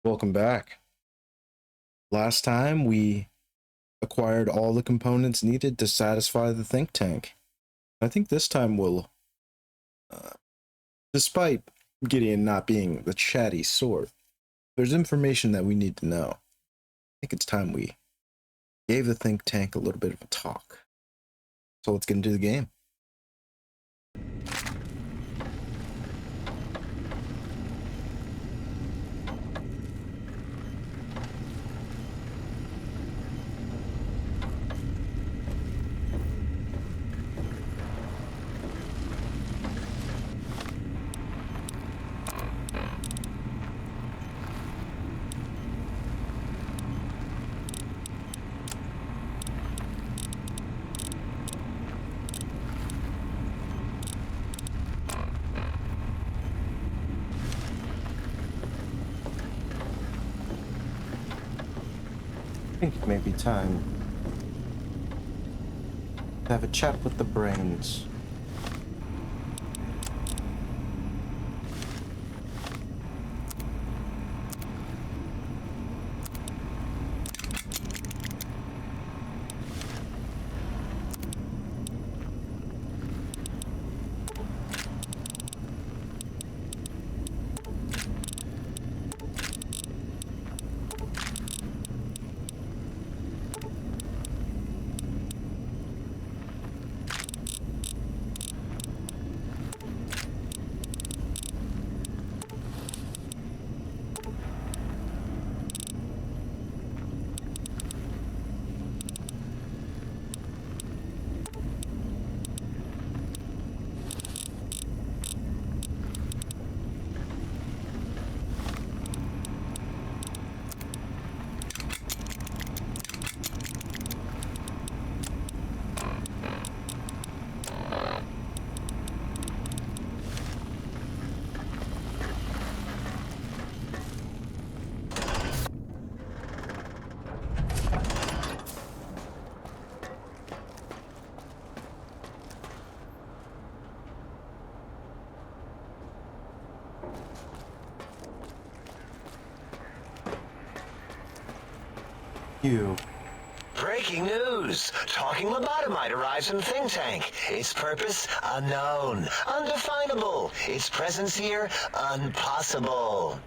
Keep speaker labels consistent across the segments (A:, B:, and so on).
A: Welcome back. Last time we acquired all the components needed to satisfy the think tank. I think this time we'll, despite Gideon not being the chatty sort, there's information that we need to know. I think it's time we gave the think tank a little bit of a talk. So let's get into the game. I think it may be time to have a chat with the brains.
B: Breaking news! Talking lobotomite arrives in think tank. Its purpose, unknown. Undefinable. Its presence here, impossible.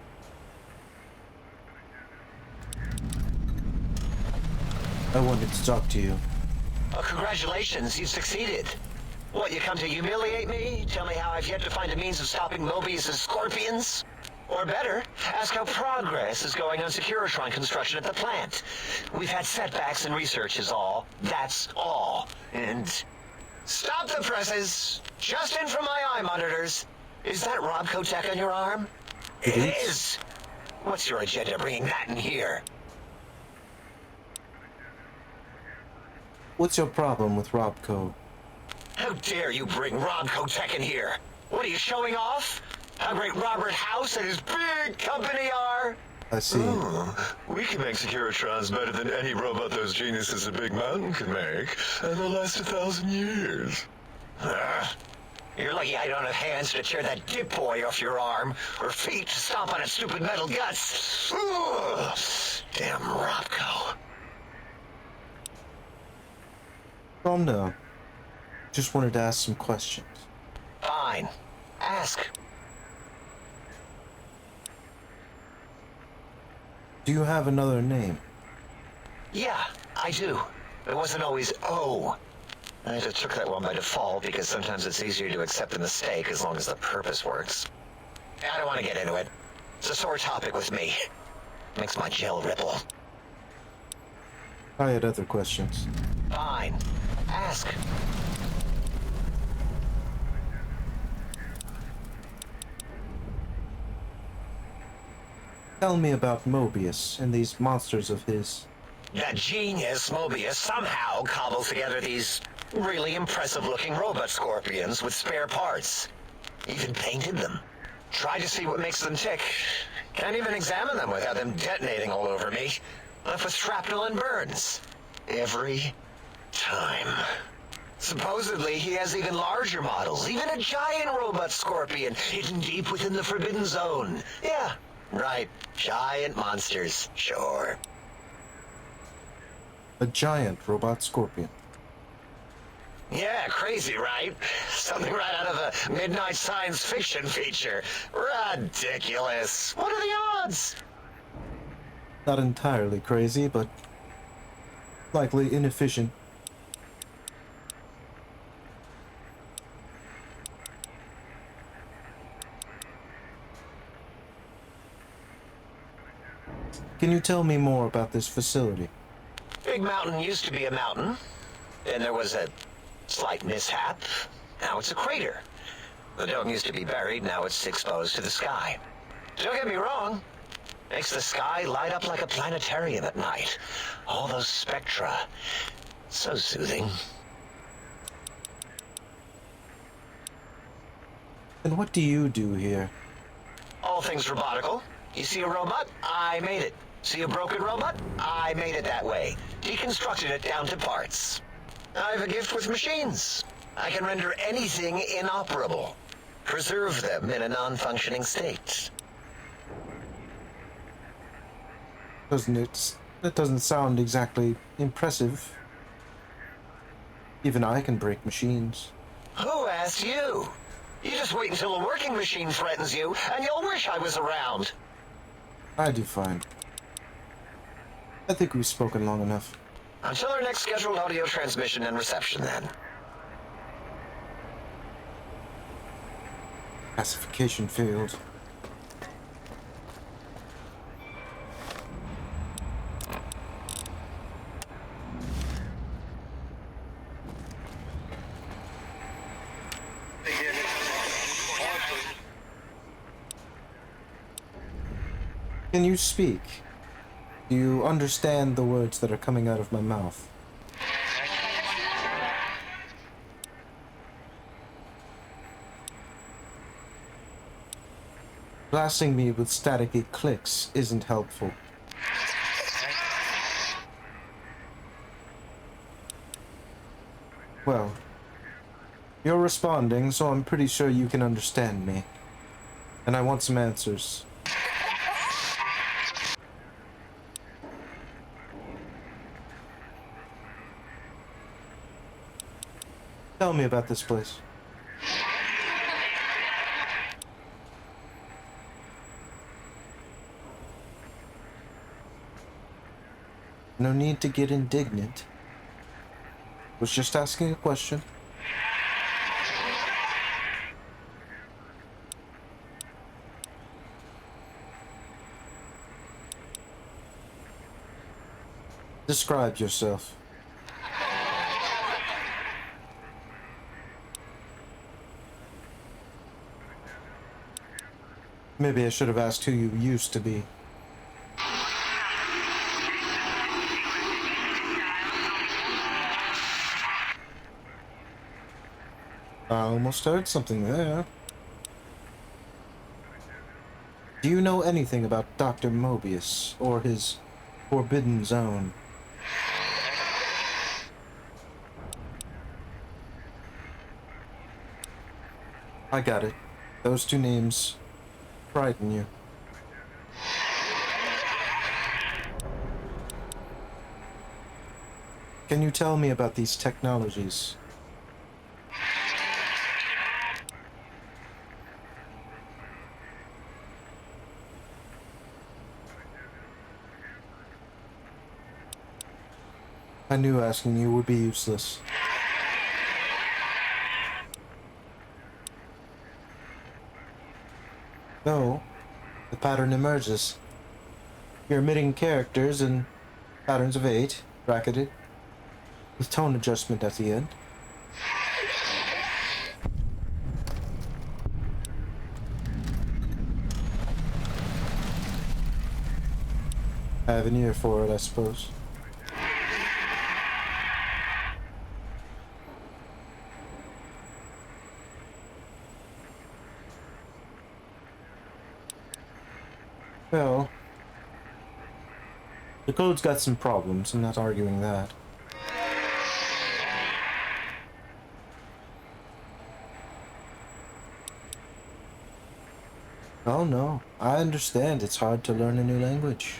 A: I wanted to talk to you.
B: Oh, congratulations, you've succeeded. What, you come to humiliate me? Tell me how I've yet to find a means of stopping MOBIUS' scorpions? Or better, ask how progress is going on Securitron construction at the plant. We've had setbacks in research is all. That's all. And... Stop the presses! Just in from my eye monitors. Is that Robco tech on your arm? It is! What's your agenda bringing that in here?
A: What's your problem with Robco?
B: How dare you bring Robco tech in here? What are you showing off? How great Robert House and his big company are?
A: I see.
C: We can make Securitrons better than any robot those geniuses at Big Mountain can make, and they'll last 1,000 years.
B: You're lucky I don't have hands to tear that dip boy off your arm, or feet to stomp on its stupid metal guts. Ugh. Damn Robco.
A: Calm down. Just wanted to ask some questions.
B: Fine. Ask.
A: Do you have another name?
B: Yeah, I do. It wasn't always O. I just took that one by default because sometimes it's easier to accept a mistake as long as the purpose works. I don't want to get into it. It's a sore topic with me. Makes my gel ripple.
A: I had other questions.
B: Fine. Ask.
A: Tell me about Mobius and these monsters of his.
B: That genius Mobius somehow cobbles together these really impressive-looking robot scorpions with spare parts. Even painted them. Tried to see what makes them tick. Can't even examine them without them detonating all over me. Left with shrapnel and burns. Every time. Supposedly, he has even larger models, even a giant robot scorpion hidden deep within the Forbidden Zone. Yeah, Right. Giant monsters. Sure.
A: A giant robot scorpion.
B: Yeah, crazy, right? Something right out of a midnight science fiction feature. Ridiculous. What are the odds?
A: Not entirely crazy, but likely inefficient. Can you tell me more about this facility?
B: Big Mountain used to be a mountain. Then there was a slight mishap. Now it's a crater. The dome used to be buried, now it's exposed to the sky. Don't get me wrong. Makes the sky light up like a planetarium at night. All those spectra. So soothing.
A: And what do you do here?
B: All things robotical. You see a robot? I made it. See a broken robot? I made it that way. Deconstructed it down to parts. I have a gift with machines. I can render anything inoperable. Preserve them in a non-functioning state.
A: Doesn't it? That doesn't sound exactly impressive. Even I can break machines.
B: Who asked you? You just wait until a working machine threatens you, and you'll wish I was around.
A: I do fine. I think we've spoken long enough.
B: Until our next scheduled audio transmission and reception, then.
A: Classification failed. Can you speak? Do you understand the words that are coming out of my mouth? Blasting me with staticky clicks isn't helpful. Well, you're responding, so I'm pretty sure you can understand me. And I want some answers. Tell me about this place. No need to get indignant. Was just asking a question. Describe yourself. Maybe I should have asked who you used to be. I almost heard something there. Do you know anything about Dr. MOBIUS or his Forbidden Zone? I got it. Those two names frighten you. Can you tell me about these technologies? I knew asking you would be useless. No, the pattern emerges. You're emitting characters in patterns of 8, bracketed, with tone adjustment at the end. I have an ear for it, I suppose. Well, the code's got some problems, I'm not arguing that. Oh no, I understand it's hard to learn a new language.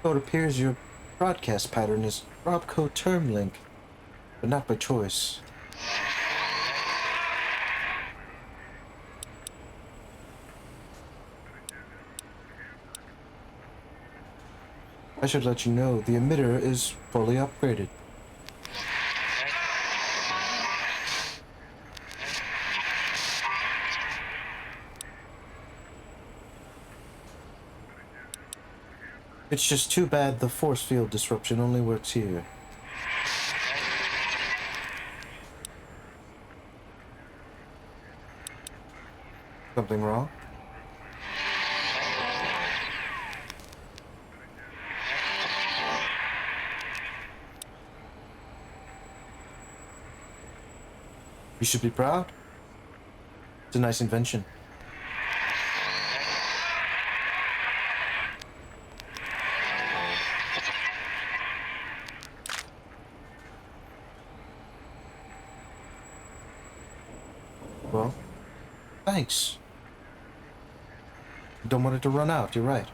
A: So it appears your broadcast pattern is Robco term link, but not by choice. I should let you know the emitter is fully upgraded. It's just too bad the force field disruption only works here. Something wrong? You should be proud. It's a nice invention. Well, thanks. Don't want it to run out, you're right.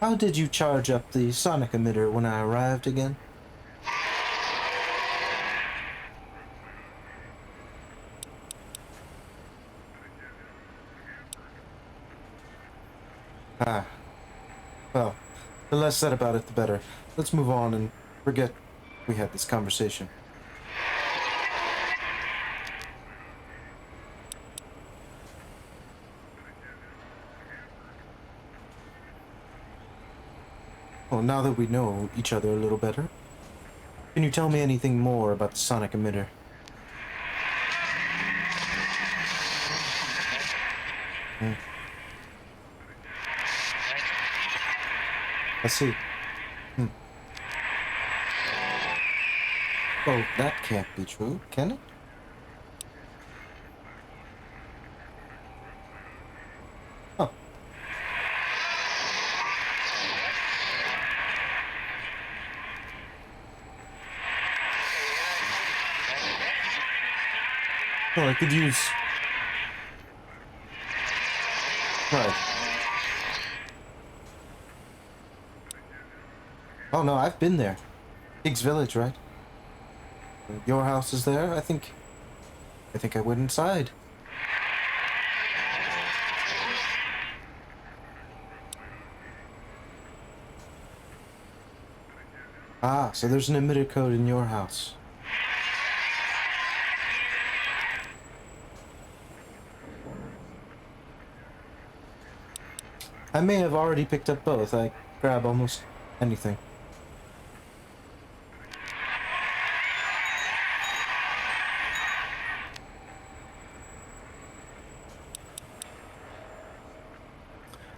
A: How did you charge up the sonic emitter when I arrived again? Ah, well, the less said about it, the better. Let's move on and forget we had this conversation. Well, now that we know each other a little better, can you tell me anything more about the sonic emitter? I see. Oh, that can't be true, can it? Huh. Well, I could use... Right. Oh no, I've been there. Higgs Village, right? Your house is there? I think I went inside. Ah, so there's an emitter code in your house. I may have already picked up both. I grab almost anything.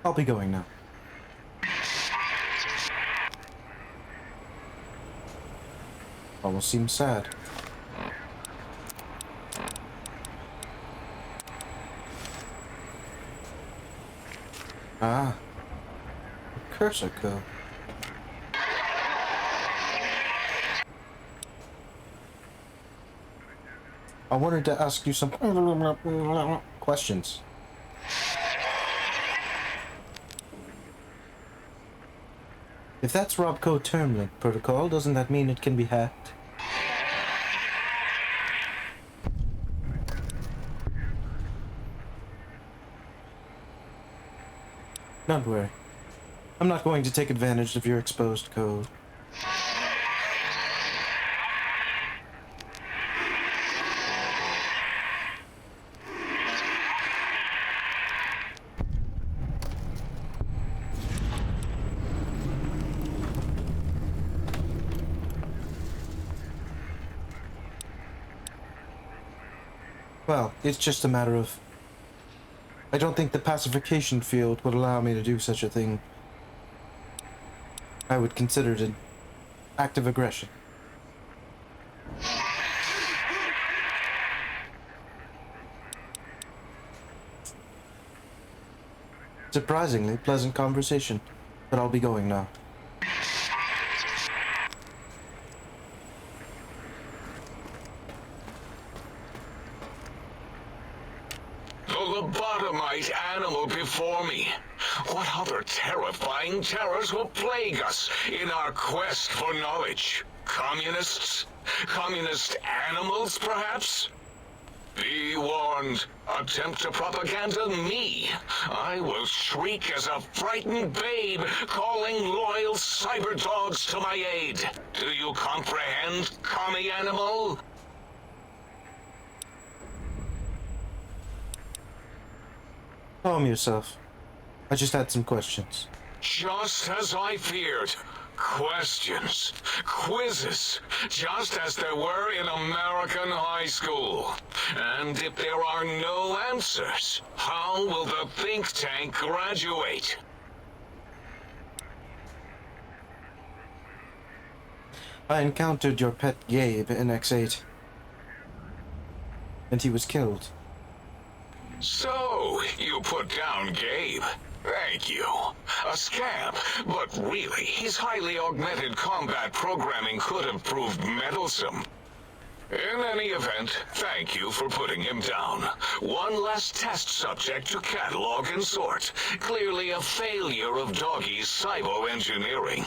A: I'll be going now. Almost seems sad. Ah, a cursor code. I wanted to ask you some questions. If that's Robco term link protocol, doesn't that mean it can be hacked? Don't worry. I'm not going to take advantage of your exposed code. Well, it's just a matter of... I don't think the pacification field would allow me to do such a thing. I would consider it an act of aggression. Surprisingly pleasant conversation, but I'll be going now.
D: The lobotomite animal before me. What other terrifying terrors will plague us in our quest for knowledge? Communists? Communist animals, perhaps? Be warned. Attempt to propaganda me. I will shriek as a frightened babe, calling loyal cyber dogs to my aid. Do you comprehend, commie animal?
A: Calm yourself. I just had some questions.
D: Just as I feared. Questions, quizzes, just as there were in American high school. And if there are no answers, how will the think tank graduate?
A: I encountered your pet Gabe in X8, and he was killed.
D: So, you put down Gabe. Thank you. A scamp, but really, his highly augmented combat programming could have proved meddlesome. In any event, thank you for putting him down. One less test subject to catalog and sort. Clearly a failure of Doggy's cybo-engineering.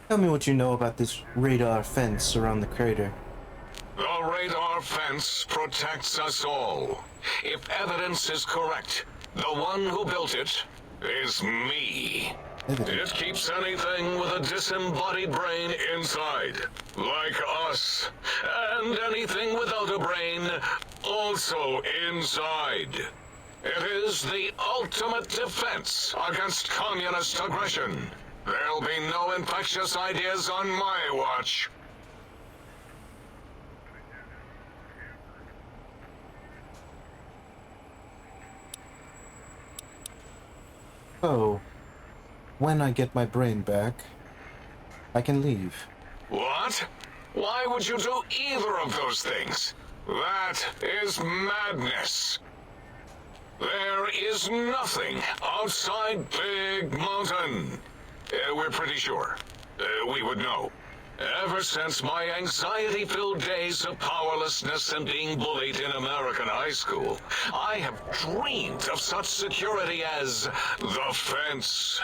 A: Tell me what you know about this radar fence around the crater.
D: The radar fence protects us all. If evidence is correct, the one who built it is me. It keeps anything with a disembodied brain inside, like us. And anything without a brain, also inside. It is the ultimate defense against communist aggression. There'll be no infectious ideas on my watch.
A: So, when I get my brain back, I can leave.
D: What? Why would you do either of those things? That is madness. There is nothing outside Big Mountain. We're pretty sure. We would know. Ever since my anxiety-filled days of powerlessness and being bullied in American high school, I have dreamed of such security as the fence.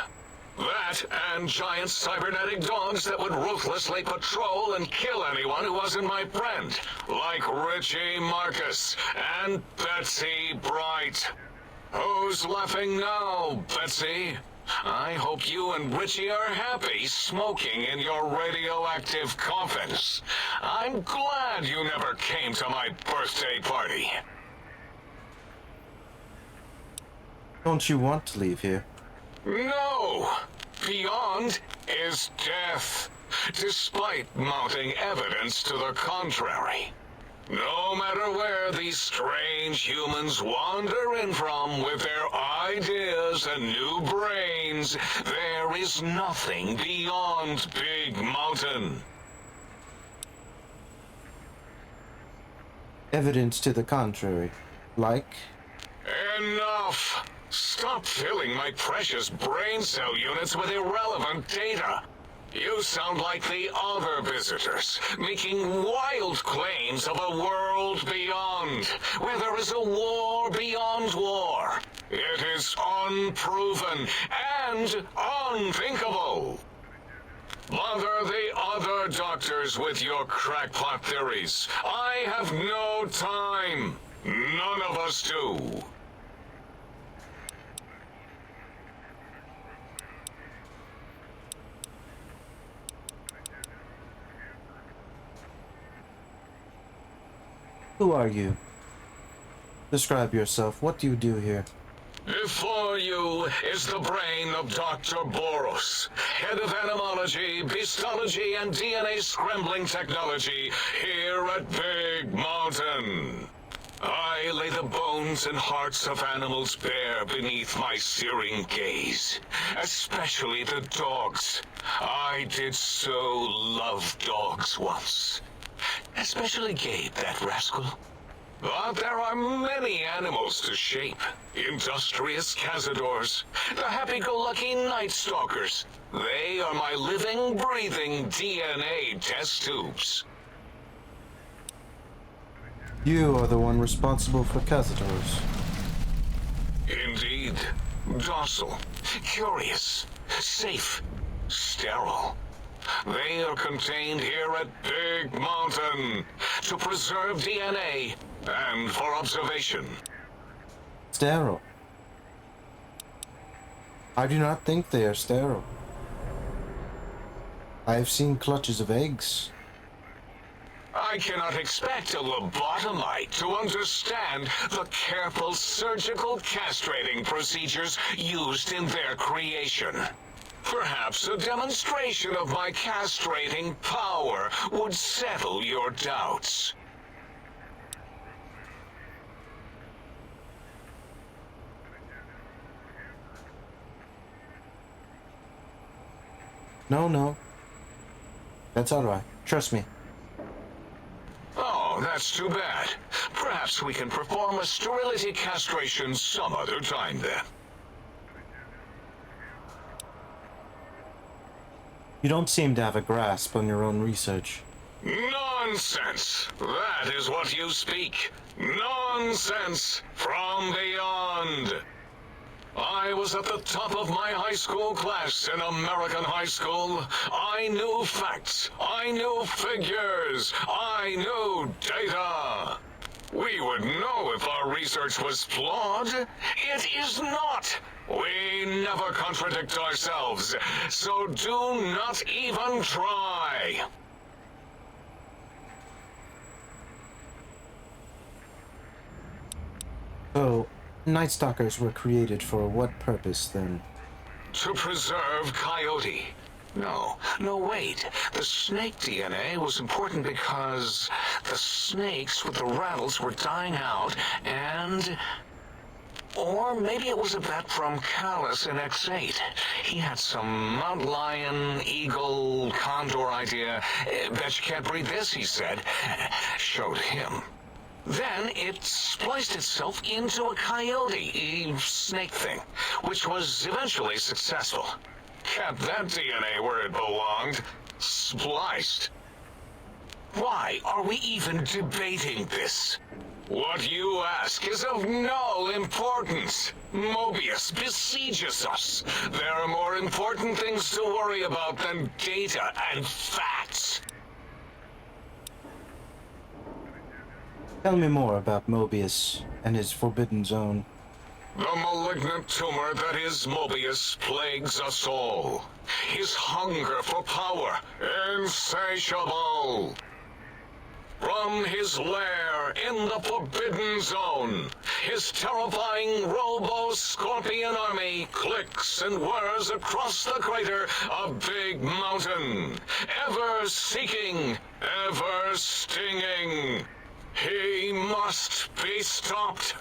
D: That and giant cybernetic dogs that would ruthlessly patrol and kill anyone who wasn't my friend, like Richie Marcus and Betsy Bright. Who's laughing now, Betsy? I hope you and Richie are happy smoking in your radioactive coffins. I'm glad you never came to my birthday party.
A: Don't you want to leave here?
D: No! Beyond is death, despite mounting evidence to the contrary. No matter where these strange humans wander in from with their ideas and new brains, there is nothing beyond Big Mountain.
A: Evidence to the contrary. Like?
D: Enough! Stop filling my precious brain cell units with irrelevant data. You sound like the other visitors, making wild claims of a world beyond, where there is a war beyond war. It is unproven and unthinkable. Bother the other doctors with your crackpot theories. I have no time. None of us do.
A: Who are you? Describe yourself. What do you do here?
D: Before you is the brain of Dr. Boros, head of animology, beastology, and DNA scrambling technology here at Big Mountain. I lay the bones and hearts of animals bare beneath my searing gaze, especially the dogs. I did so love dogs once. Especially Gabe, that rascal. But there are many animals to shape. Industrious cazadors, the happy-go-lucky night stalkers. They are my living, breathing DNA test tubes.
A: You are the one responsible for cazadors.
D: Indeed. Docile, curious, safe, sterile. They are contained here at Big Mountain to preserve DNA and for observation.
A: Sterile. I do not think they are sterile. I have seen clutches of eggs.
D: I cannot expect a lobotomite to understand the careful surgical castrating procedures used in their creation. Perhaps a demonstration of my castrating power would settle your doubts.
A: No. That's alright. Trust me.
D: Oh, that's too bad. Perhaps we can perform a sterility castration some other time then.
A: You don't seem to have a grasp on your own research.
D: Nonsense! That is what you speak. Nonsense from beyond. I was at the top of my high school class in American high school. I knew facts. I knew figures. I knew data. We would know if our research was flawed. It is not. We never contradict ourselves, so do not even try.
A: So, Night Stalkers were created for what purpose, then?
D: To preserve Coyote. No, wait. The snake DNA was important because the snakes with the rattles were dying out, and... Or maybe it was a vet from Callus in X8. He had some mountain lion, eagle, condor idea. Bet you can't breed this, he said. Showed him. Then it spliced itself into a coyote, snake thing, which was eventually successful. Kept that DNA where it belonged. Spliced. Why are we even debating this? What you ask is of no importance. MOBIUS besieges us. There are more important things to worry about than data and facts.
A: Tell me more about Mobius and his forbidden zone.
D: The malignant tumor that is Mobius plagues us all. His hunger for power, insatiable. From his lair in the Forbidden Zone, his terrifying robo-scorpion army clicks and whirs across the crater of Big Mountain, ever seeking, ever stinging. He must be stopped,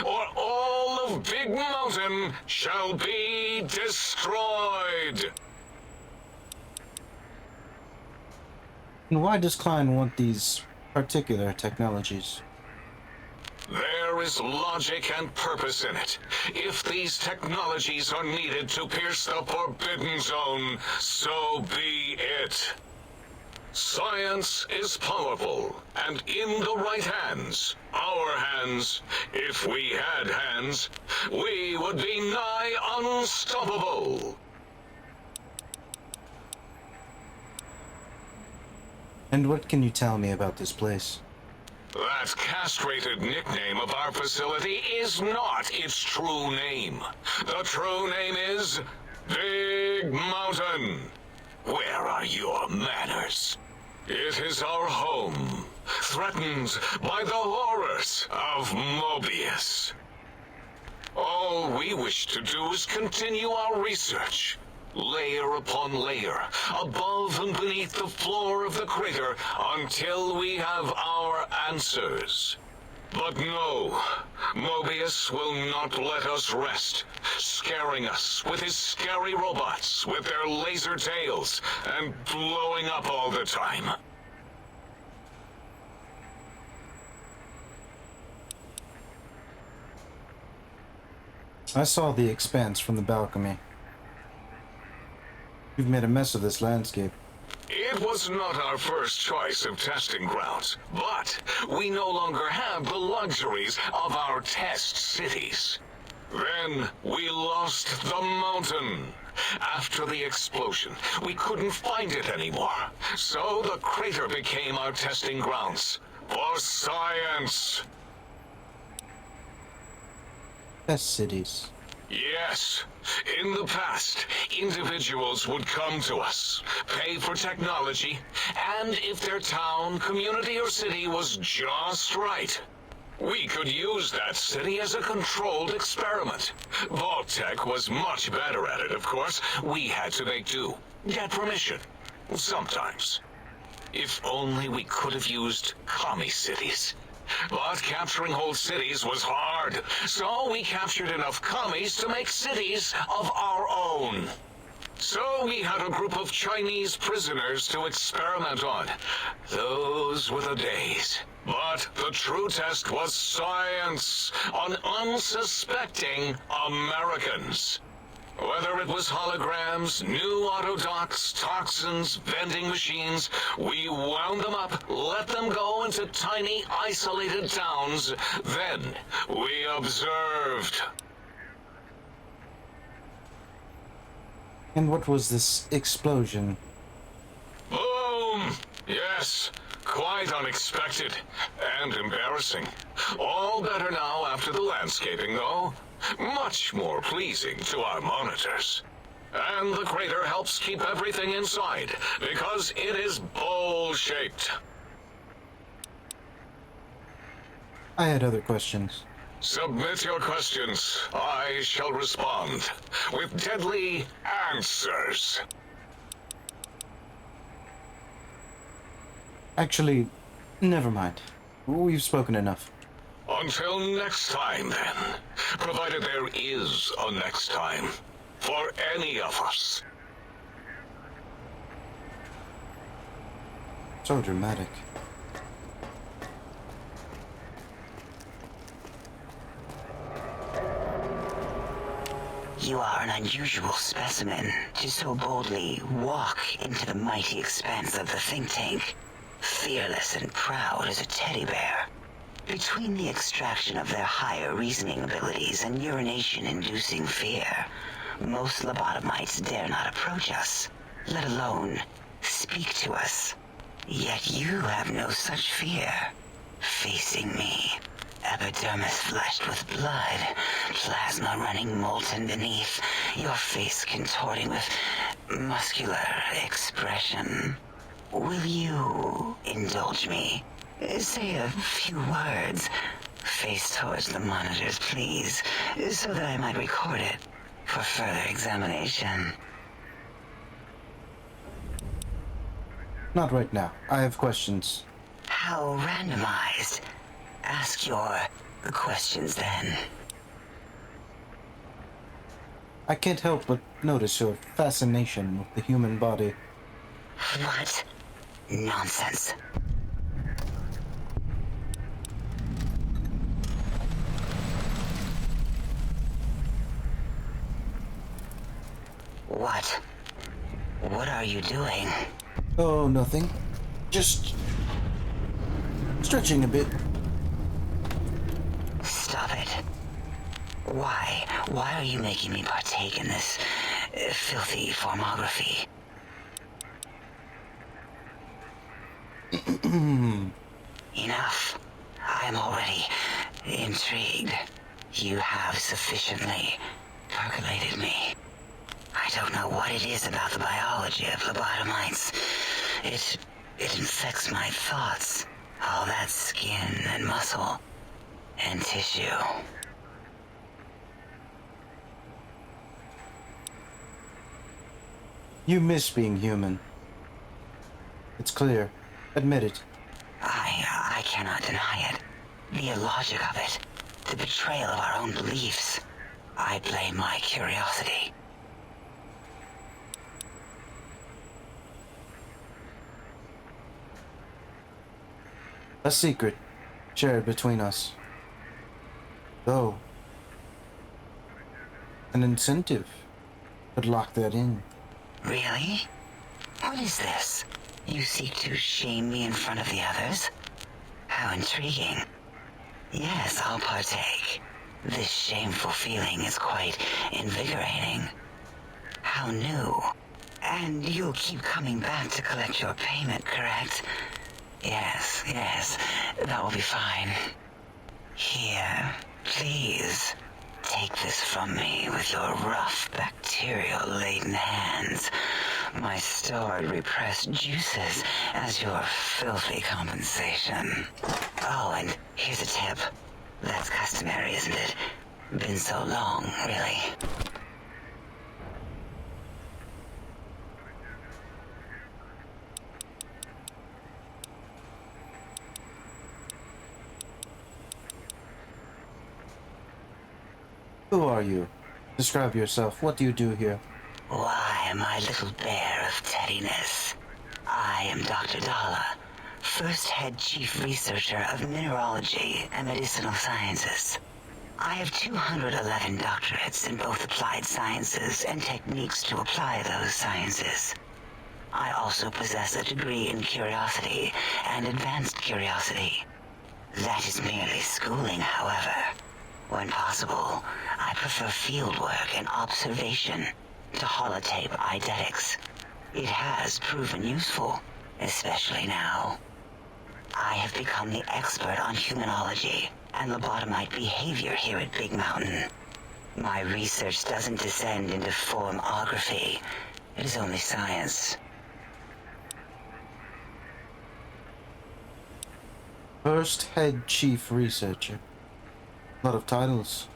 D: or all of Big Mountain shall be destroyed.
A: And why does Klein want these particular technologies?
D: There is logic and purpose in it. If these technologies are needed to pierce the Forbidden Zone, so be it. Science is powerful, and in the right hands, our hands, if we had hands, we would be nigh unstoppable.
A: And what can you tell me about this place?
D: That castrated nickname of our facility is not its true name. The true name is Big Mountain. Where are your manners? It is our home, threatened by the horrors of Mobius. All we wish to do is continue our research, layer upon layer, above and beneath the floor of the crater, until we have our answers. But no, Mobius will not let us rest, scaring us with his scary robots with their laser tails and blowing up all the time.
E: I saw the expanse from the balcony. You've made a mess of this landscape.
D: It was not our first choice of testing grounds, but we no longer have the luxuries of our test cities. Then we lost the mountain. After the explosion, we couldn't find it anymore. So the crater became our testing grounds for science.
E: Test cities.
D: Yes. In the past, individuals would come to us, pay for technology, and if their town, community, or city was just right, we could use that city as a controlled experiment. Vault-Tec was much better at it, of course. We had to make do. Get permission. Sometimes. If only we could have used commie cities. But capturing whole cities was hard, so we captured enough commies to make cities of our own. So we had a group of Chinese prisoners to experiment on. Those were the days. But the true test was science on unsuspecting Americans. Whether it was holograms, new autodocs, toxins, vending machines, we wound them up, let them go into tiny, isolated towns. Then we observed.
E: And what was this explosion?
D: Boom! Yes, quite unexpected and embarrassing. All better now after the landscaping, though. Much more pleasing to our monitors. And the crater helps keep everything inside, because it is bowl-shaped.
E: I had other questions.
D: Submit your questions. I shall respond with deadly answers.
E: Actually, never mind. We've spoken enough.
D: Until next time, then. Provided there is a next time. For any of us.
E: So dramatic.
F: You are an unusual specimen to so boldly walk into the mighty expanse of the think tank, fearless and proud as a teddy bear. Between the extraction of their higher reasoning abilities and urination-inducing fear, most lobotomites dare not approach us, let alone speak to us. Yet you have no such fear. Facing me, epidermis flushed with blood, plasma running molten beneath, your face contorting with muscular expression. Will you indulge me? Say a few words. Face towards the monitors, please, so that I might record it for further examination.
E: Not right now. I have questions.
F: How randomized? Ask your questions then.
E: I can't help but notice your fascination with the human body.
F: What? Nonsense. What? What are you doing?
E: Oh, nothing. Just stretching a bit.
F: Stop it. Why? Why are you making me partake in this filthy formography? Enough. I'm already intrigued. You have sufficiently percolated me. I don't know what it is about the biology of lobotomites. It infects my thoughts. All that skin and muscle and tissue.
E: You miss being human. It's clear. Admit it.
F: I cannot deny it. The illogic of it. The betrayal of our own beliefs. I blame my curiosity.
E: A secret shared between us. Though, an incentive. Could lock that in.
F: Really? What is this? You seek to shame me in front of the others? How intriguing. Yes, I'll partake. This shameful feeling is quite invigorating. How new. And you'll keep coming back to collect your payment, correct? Yes, that will be fine. Here, please. Take this from me with your rough, bacterial-laden hands. My stored, repressed juices as your filthy compensation. Oh, and here's a tip. That's customary, isn't it? Been so long, really.
E: Who are you? Describe yourself. What do you do here?
F: Why, my little bear of teddiness. I am Dr. Dalla, first head chief researcher of mineralogy and medicinal sciences. I have 211 doctorates in both applied sciences and techniques to apply those sciences. I also possess a degree in curiosity and advanced curiosity. That is merely schooling, however. When possible, I prefer fieldwork and observation to holotape eidetics. It has proven useful, especially now. I have become the expert on humanology and lobotomite behavior here at Big Mountain. My research doesn't descend into formography. It is only science.
E: First head chief researcher. A lot of titles.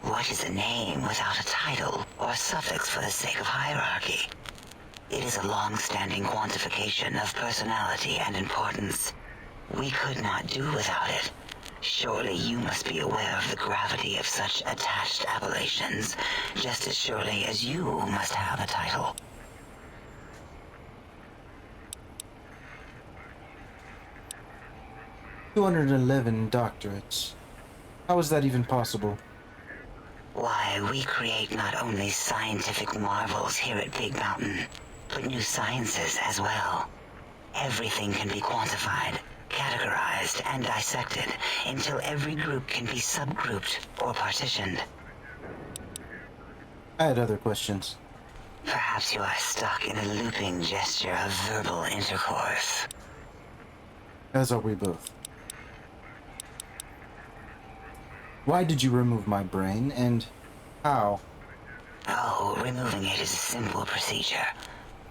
F: What is a name without a title or suffix for the sake of hierarchy? It is a long-standing quantification of personality and importance. We could not do without it. Surely you must be aware of the gravity of such attached appellations, just as surely as you must have a title.
E: $211 doctorates. How is that even possible?
F: Why, we create not only scientific marvels here at Big Mountain, but new sciences as well. Everything can be quantified, categorized, and dissected until every group can be subgrouped or partitioned.
E: I had other questions.
F: Perhaps you are stuck in a looping gesture of verbal intercourse.
E: As are we both. Why did you remove my brain, and how?
F: Oh, removing it is a simple procedure.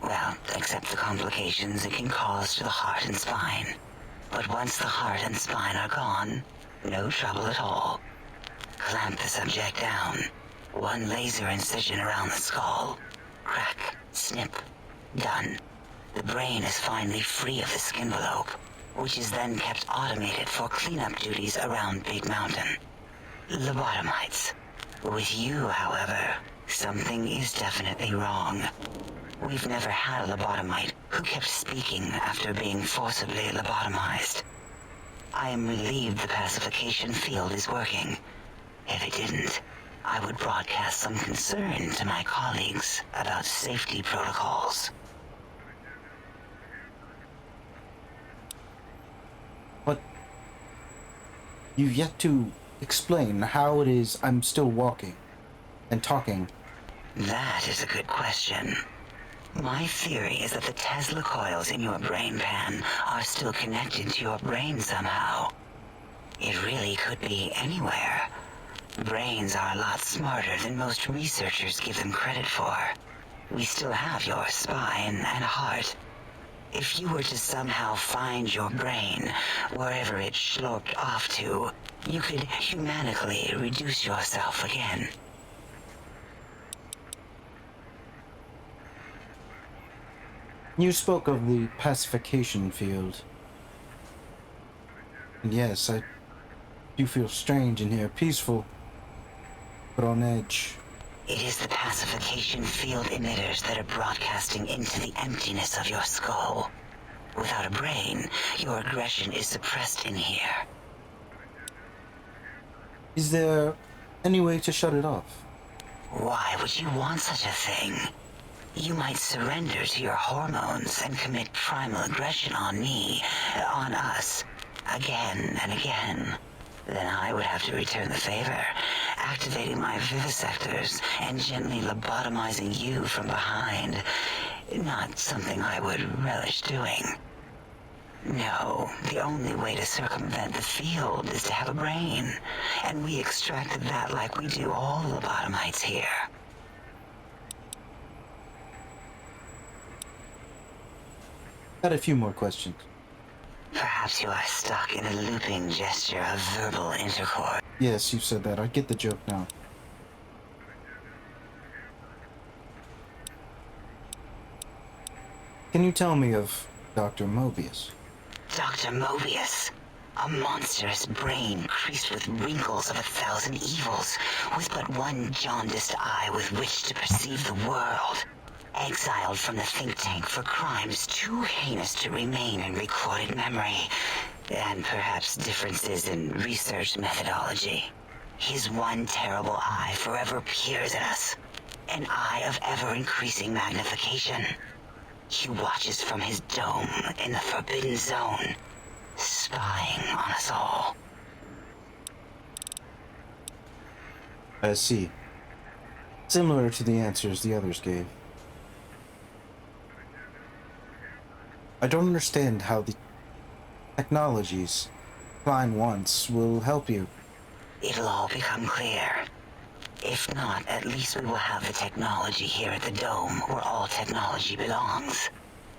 F: Well, except the complications it can cause to the heart and spine. But once the heart and spine are gone, no trouble at all. Clamp the subject down. One laser incision around the skull. Crack, snip, done. The brain is finally free of the skin envelope, which is then kept automated for cleanup duties around Big Mountain. Lobotomites. With you, however, something is definitely wrong. We've never had a lobotomite who kept speaking after being forcibly lobotomized. I am relieved the pacification field is working. If it didn't, I would broadcast some concern to my colleagues about safety protocols.
E: But you've yet to explain how it is I'm still walking and talking.
F: That is a good question. My theory is that the Tesla coils in your brain pan are still connected to your brain somehow. It really could be anywhere. Brains are a lot smarter than most researchers give them credit for. We still have your spine and heart. If you were to somehow find your brain, wherever it sloped off to, you could humanically reduce yourself again.
E: You spoke of the pacification field. And yes, I do feel strange in here, peaceful, but on edge.
F: It is the pacification field emitters that are broadcasting into the emptiness of your skull. Without a brain, your aggression is suppressed in here.
E: Is there any way to shut it off?
F: Why would you want such a thing? You might surrender to your hormones and commit primal aggression on me, on us, again and again. Then I would have to return the favor, activating my vivisectors and gently lobotomizing you from behind. Not something I would relish doing. No, the only way to circumvent the field is to have a brain, and we extracted that like we do all lobotomites here.
E: Got a few more questions.
F: Perhaps you are stuck in a looping gesture of verbal intercourse.
E: Yes, you said that. I get the joke now. Can you tell me of Dr. Mobius?
F: Dr. Mobius, a monstrous brain creased with wrinkles of 1,000 evils, with but one jaundiced eye with which to perceive the world. Exiled from the think tank for crimes too heinous to remain in recorded memory, and perhaps differences in research methodology. His one terrible eye forever peers at us, an eye of ever-increasing magnification. He watches from his dome in the Forbidden Zone, spying on us all.
E: I see. Similar to the answers the others gave. I don't understand how the technologies Klein wants will help you.
F: It'll all become clear. If not, at least we will have the technology here at the Dome, where all technology belongs.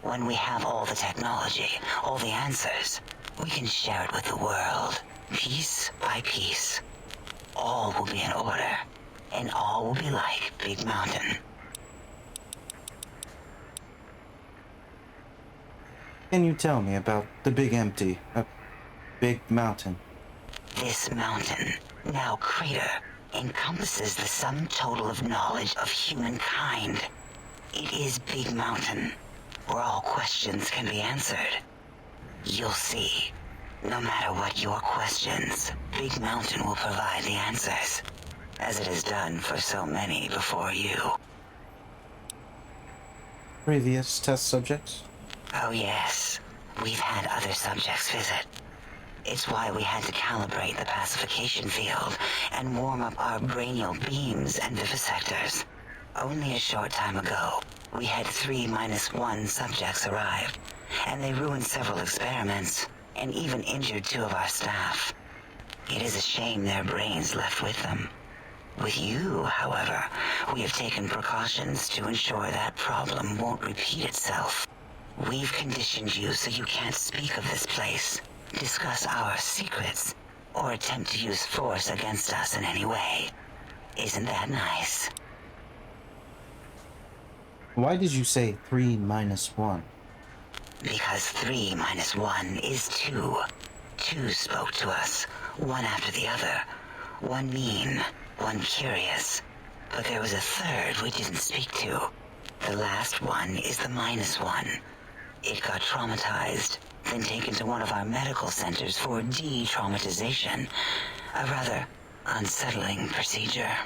F: When we have all the technology, all the answers, we can share it with the world, piece by piece. All will be in order, and all will be like Big Mountain.
E: Can you tell me about the Big Empty, Big Mountain?
F: This mountain, now crater, encompasses the sum total of knowledge of humankind. It is Big Mountain, where all questions can be answered. You'll see. No matter what your questions, Big Mountain will provide the answers, as it has done for so many before you.
E: Previous test subjects?
F: Oh yes, we've had other subjects visit. It's why we had to calibrate the pacification field and warm up our brainial beams and vivisectors. Only a short time ago, we had 3-1 subjects arrive, and they ruined several experiments, and even injured 2 of our staff. It is a shame their brains left with them. With you, however, we have taken precautions to ensure that problem won't repeat itself. We've conditioned you so you can't speak of this place, discuss our secrets, or attempt to use force against us in any way. Isn't that nice?
E: Why did you say 3-1?
F: Because 3-1 is 2. 2 spoke to us, one after the other. One mean, one curious. But there was a third we didn't speak to. The last one is the -1. It got traumatized, then taken to one of our medical centers for de-traumatization. A rather unsettling procedure.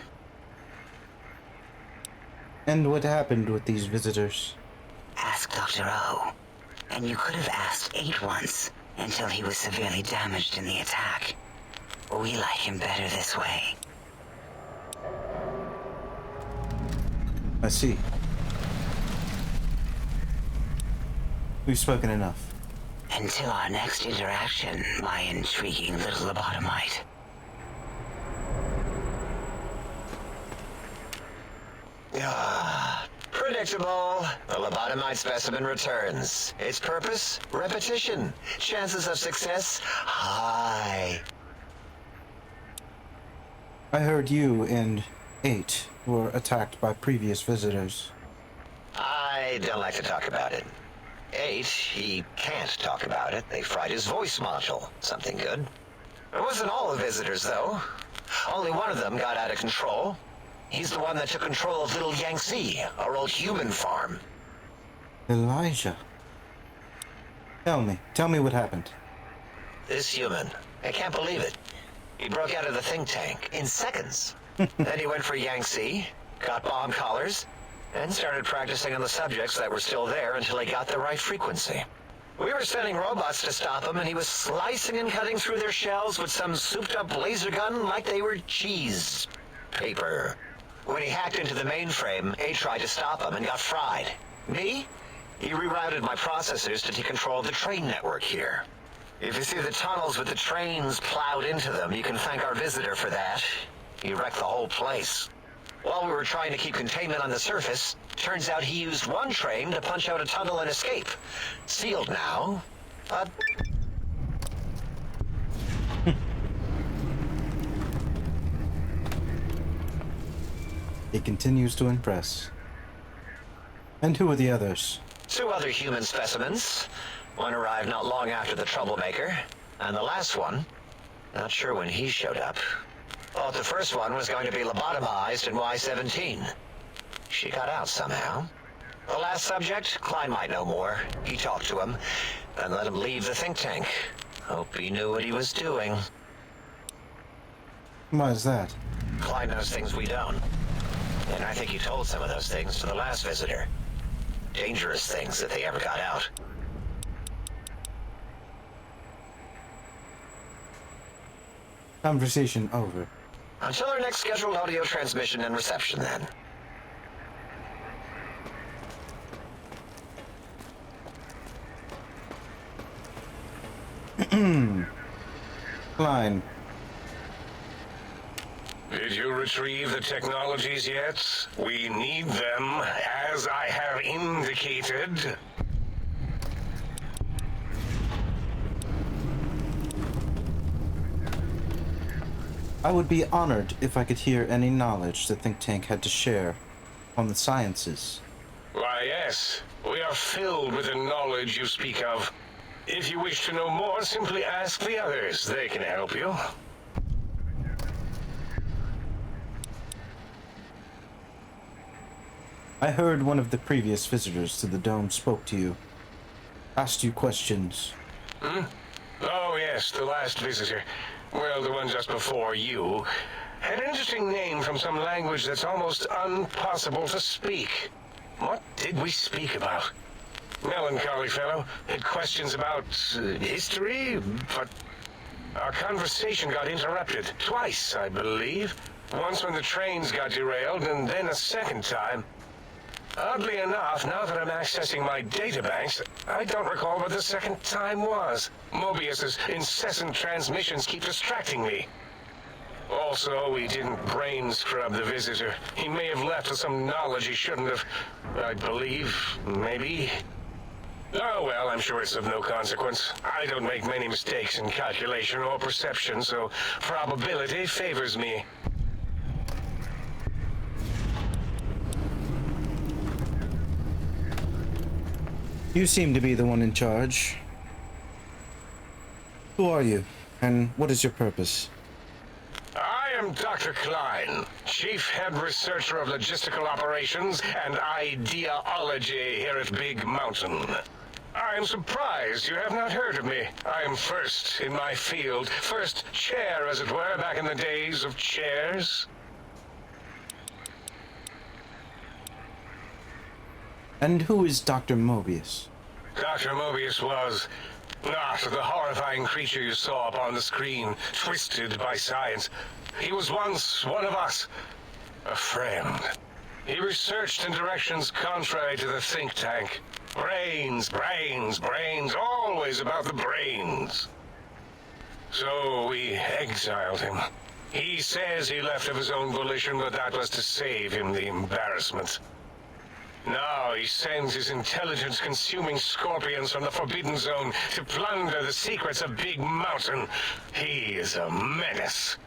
E: And what happened with these visitors?
F: Ask Dr. O. And you could have asked 8 once, until he was severely damaged in the attack. We like him better this way.
E: I see. We've spoken enough.
F: Until our next interaction, my intriguing little lobotomite.
B: Predictable. The lobotomite specimen returns. Its purpose? Repetition. Chances of success? High.
E: I heard you and 8 were attacked by previous visitors.
B: I don't like to talk about it. 8, he can't talk about it. They fried his voice module. Something good. It wasn't all the visitors, though. Only one of them got out of control. He's the one that took control of Little Yangtze, our old human farm.
E: Elijah. Tell me what happened.
B: This human, I can't believe it. He broke out of the think tank in seconds. Then he went for Yangtze, got bomb collars, and started practicing on the subjects that were still there until he got the right frequency. We were sending robots to stop him, and he was slicing and cutting through their shells with some souped-up laser gun like they were cheese paper. When he hacked into the mainframe, A tried to stop him and got fried. B? He rerouted my processors to take control of the train network here. If you see the tunnels with the trains plowed into them, you can thank our visitor for that. He wrecked the whole place. While we were trying to keep containment on the surface, turns out he used one train to punch out a tunnel and escape. Sealed now, but...
E: He continues to impress. And who are the others?
B: 2 other human specimens. One arrived not long after the troublemaker, and the last one, not sure when he showed up. Thought the first one was going to be lobotomized in Y-17. She got out somehow. The last subject, Klein might know more. He talked to him, and let him leave the think tank. Hope he knew what he was doing.
E: Why is that?
B: Klein knows things we don't. And I think he told some of those things to the last visitor. Dangerous things if they ever got out.
E: Conversation over.
B: Until our next scheduled audio transmission and reception, then.
E: Klein.
D: Did you retrieve the technologies yet? We need them, as I have indicated.
E: I would be honored if I could hear any knowledge the think tank had to share on the sciences.
D: Why, yes. We are filled with the knowledge you speak of. If you wish to know more, simply ask the others. They can help you.
E: I heard one of the previous visitors to the dome spoke to you. Asked you questions.
D: Oh, yes, the last visitor. Well, the one just before you. Had an interesting name from some language that's almost impossible to speak. What did we speak about? Melancholy fellow. Had questions about history, but our conversation got interrupted. Twice, I believe. Once when the trains got derailed, and then a second time. Oddly enough, now that I'm accessing my databanks, I don't recall what the second time was. Mobius's incessant transmissions keep distracting me. Also, we didn't brain scrub the visitor. He may have left with some knowledge he shouldn't have. I believe, maybe. Oh, well, I'm sure it's of no consequence. I don't make many mistakes in calculation or perception, so probability favors me.
E: You seem to be the one in charge. Who are you, and what is your purpose?
D: I am Dr. Klein, Chief Head Researcher of Logistical Operations and Ideology here at Big Mountain. I am surprised you have not heard of me. I am first in my field, first chair, as it were, back in the days of chairs.
E: And who is Dr. Mobius?
D: Dr. Mobius was not the horrifying creature you saw upon the screen, twisted by science. He was once one of us, a friend. He researched in directions contrary to the think tank. Brains, brains, brains, always about the brains. So we exiled him. He says he left of his own volition, but that was to save him the embarrassment. Now he sends his intelligence-consuming scorpions from the Forbidden Zone to plunder the secrets of Big Mountain. He is a menace.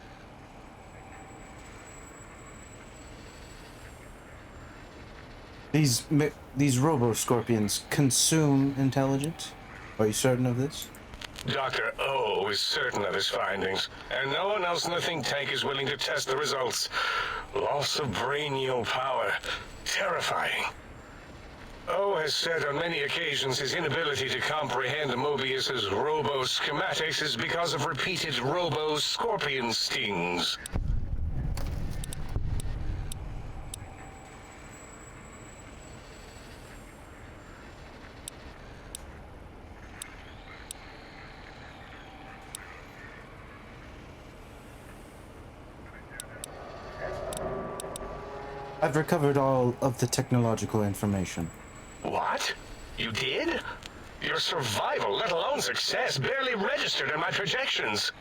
E: These robo-scorpions consume intelligence? Are you certain of this?
D: Dr. O is certain of his findings, and no one else in the think tank is willing to test the results. Loss of brainial power. Terrifying. O has said on many occasions his inability to comprehend Mobius's robo-schematics is because of repeated robo-scorpion stings.
E: I've recovered all of the technological information.
D: What? You did? Your survival, let alone success, barely registered in my projections.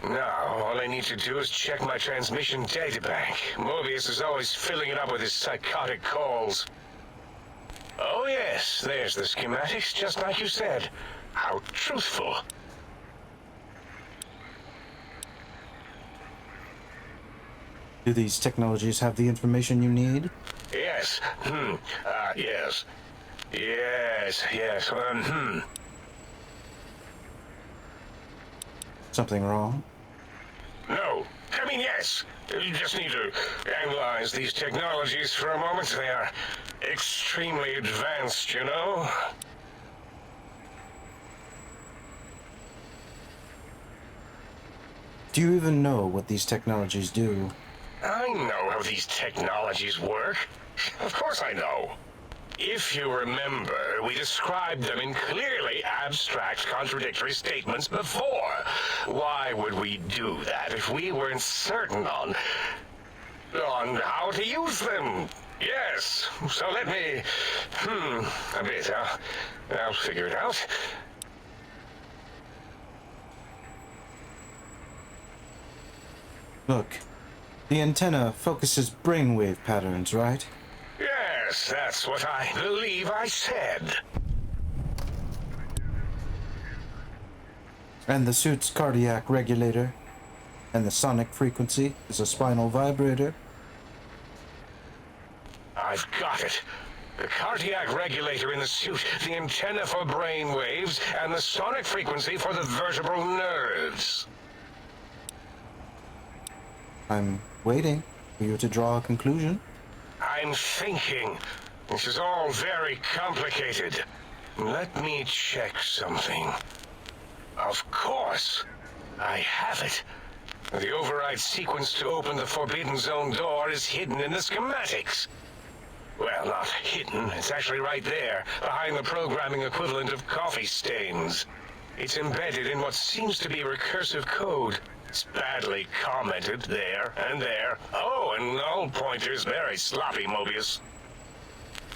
D: Now, all I need to do is check my transmission databank. Mobius is always filling it up with his psychotic calls. Oh yes, there's the schematics, just like you said. How truthful.
E: Do these technologies have the information you need?
D: Yes. Yes. Yes.
E: Something wrong?
D: No. I mean, yes. You just need to analyze these technologies for a moment. They are extremely advanced, you know?
E: Do you even know what these technologies do?
D: I know how these technologies work. Of course I know. If you remember, we described them in clearly abstract, contradictory statements before. Why would we do that if we weren't certain on how to use them? Yes, so let me, a bit, I'll figure it out.
E: Look, the antenna focuses brainwave patterns, right?
D: Yes, that's what I believe I said.
E: And the suit's cardiac regulator? And the sonic frequency is a spinal vibrator?
D: I've got it. The cardiac regulator in the suit, the antenna for brain waves, and the sonic frequency for the vertebral nerves.
E: I'm waiting for you to draw a conclusion.
D: I'm thinking. This is all very complicated. Let me check something. Of course. I have it. The override sequence to open the Forbidden Zone door is hidden in the schematics. Well, not hidden. It's actually right there, behind the programming equivalent of coffee stains. It's embedded in what seems to be recursive code. It's badly commented there and there. Oh, and null pointers very sloppy, Mobius.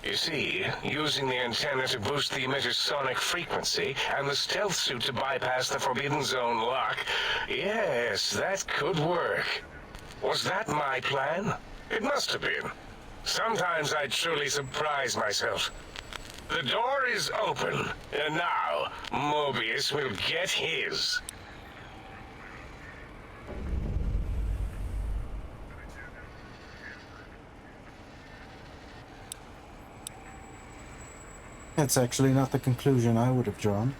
D: You see, using the antenna to boost the emitter's sonic frequency and the stealth suit to bypass the Forbidden Zone lock, yes, that could work. Was that my plan? It must have been. Sometimes I truly surprise myself. The door is open, and now Mobius will get his.
E: That's actually not the conclusion I would have drawn.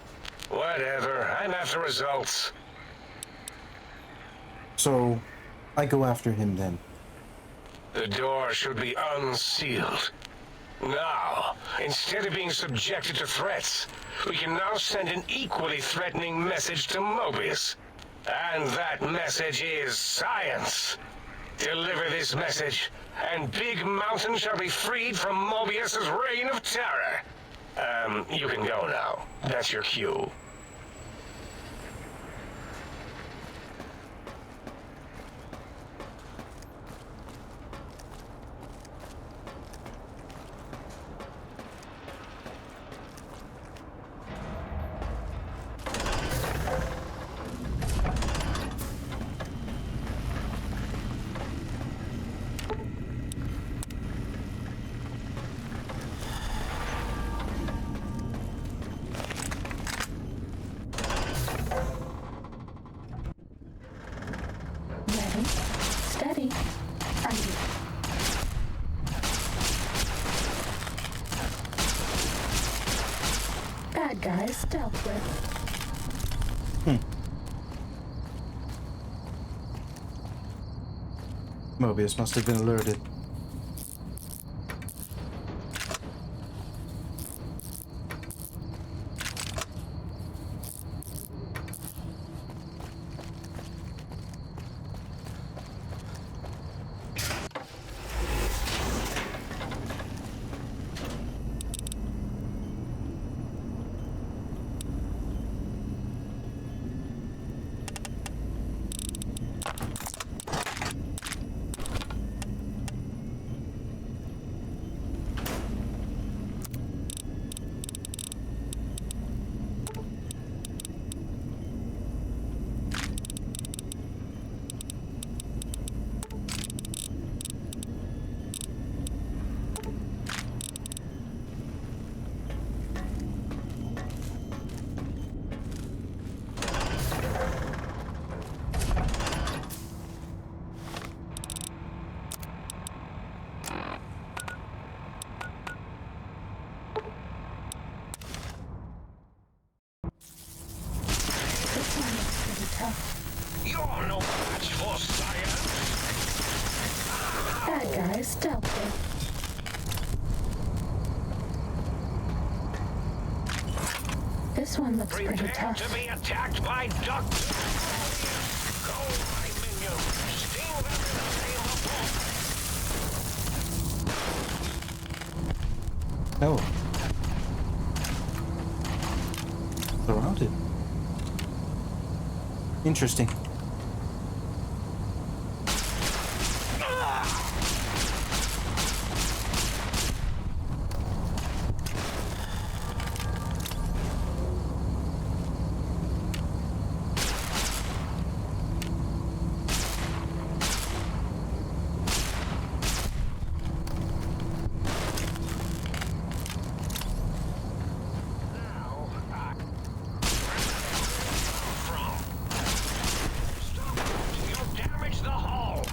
D: Whatever, I'm after results.
E: So, I go after him then.
D: The door should be unsealed. Now, instead of being subjected to threats, we can now send an equally threatening message to Mobius. And that message is science. Deliver this message, and Big Mountain shall be freed from Mobius's reign of terror. You can go now. That's your cue.
G: Ready, steady, fight. Bad guys dealt with.
E: Mobius must have been alerted.
D: You're no match for science.
G: Bad guys dealt with. This one looks pretty
D: Prepare
G: tough.
D: to be attacked by Dr. Go, my minion. Sting them in the name of
E: Oh. Surrounded. Interesting.
D: You damage the hull.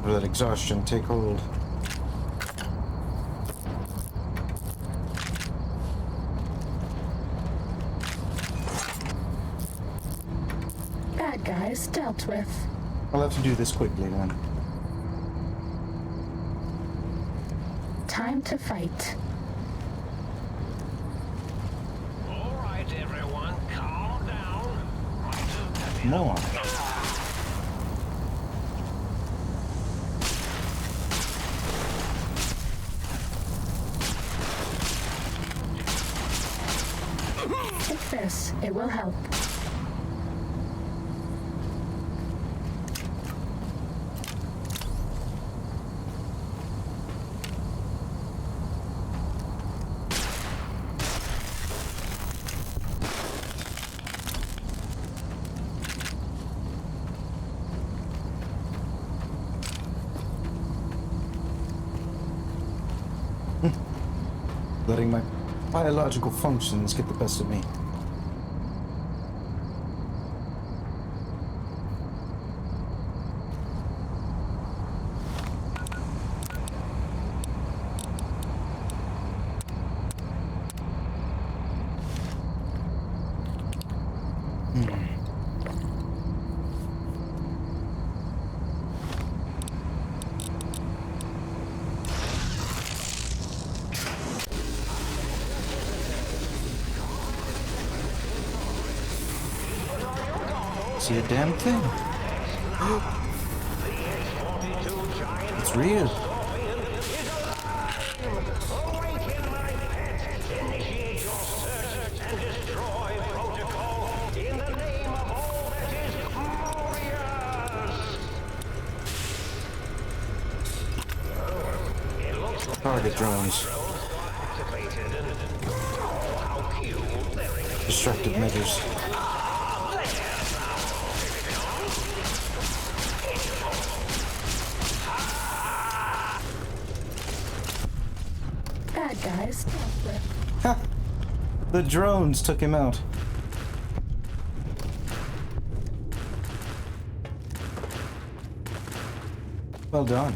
E: Let exhaustion take hold.
G: Bad guys dealt with.
E: I'll have to do this quickly then.
G: Time to fight.
D: All right, everyone, calm down.
E: More.
G: Take this. It will help.
E: Letting my biological functions get the best of me. See a damn thing. It's real. Target drones. Destructive measures.
G: Bad guys dealt with.
E: Ha! The drones took him out. Well done.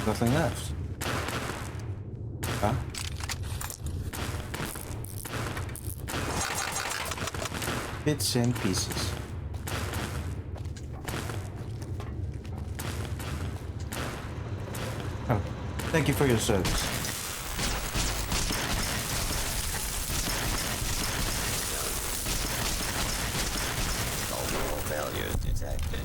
E: Nothing left. Huh? Bits and pieces. Oh, thank you for your service.
H: Failures detected.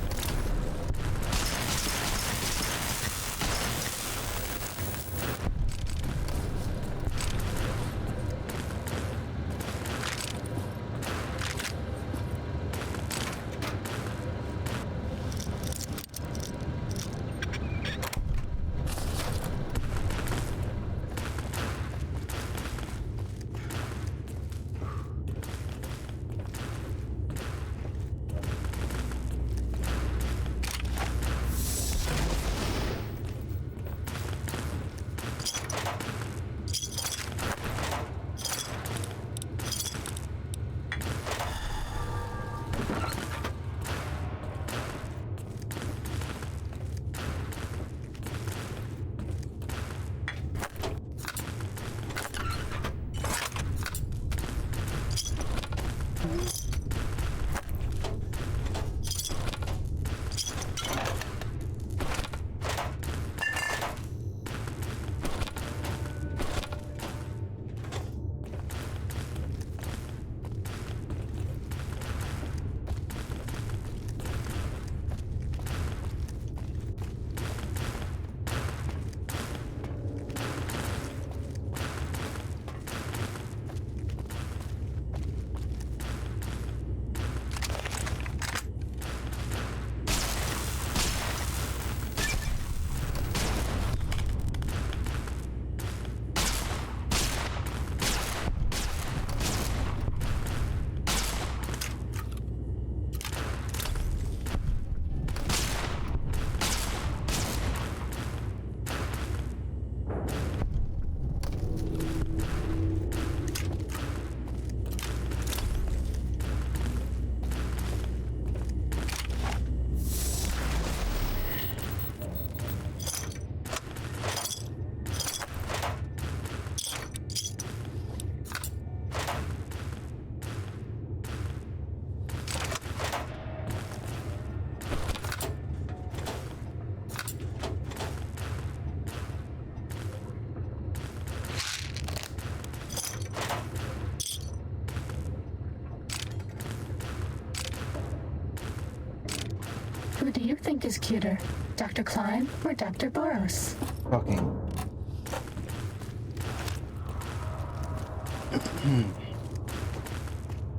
G: think is cuter, Dr. Klein or Dr. Boros?
E: Fucking.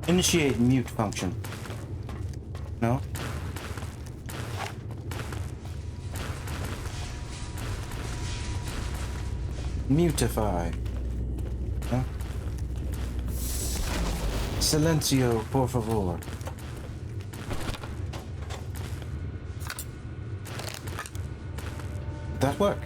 E: Initiate mute function. No? Mutify. No? Silencio, por favor. Did that work?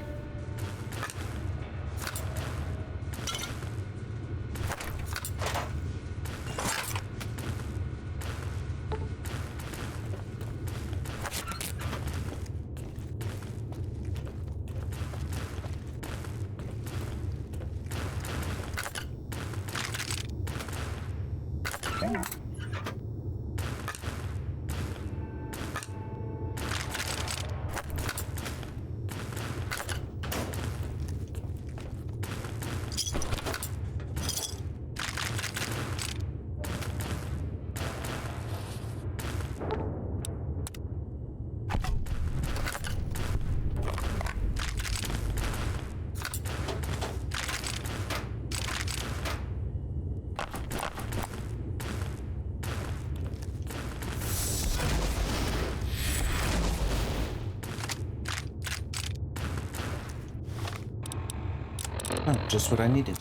E: Oh, just what I needed.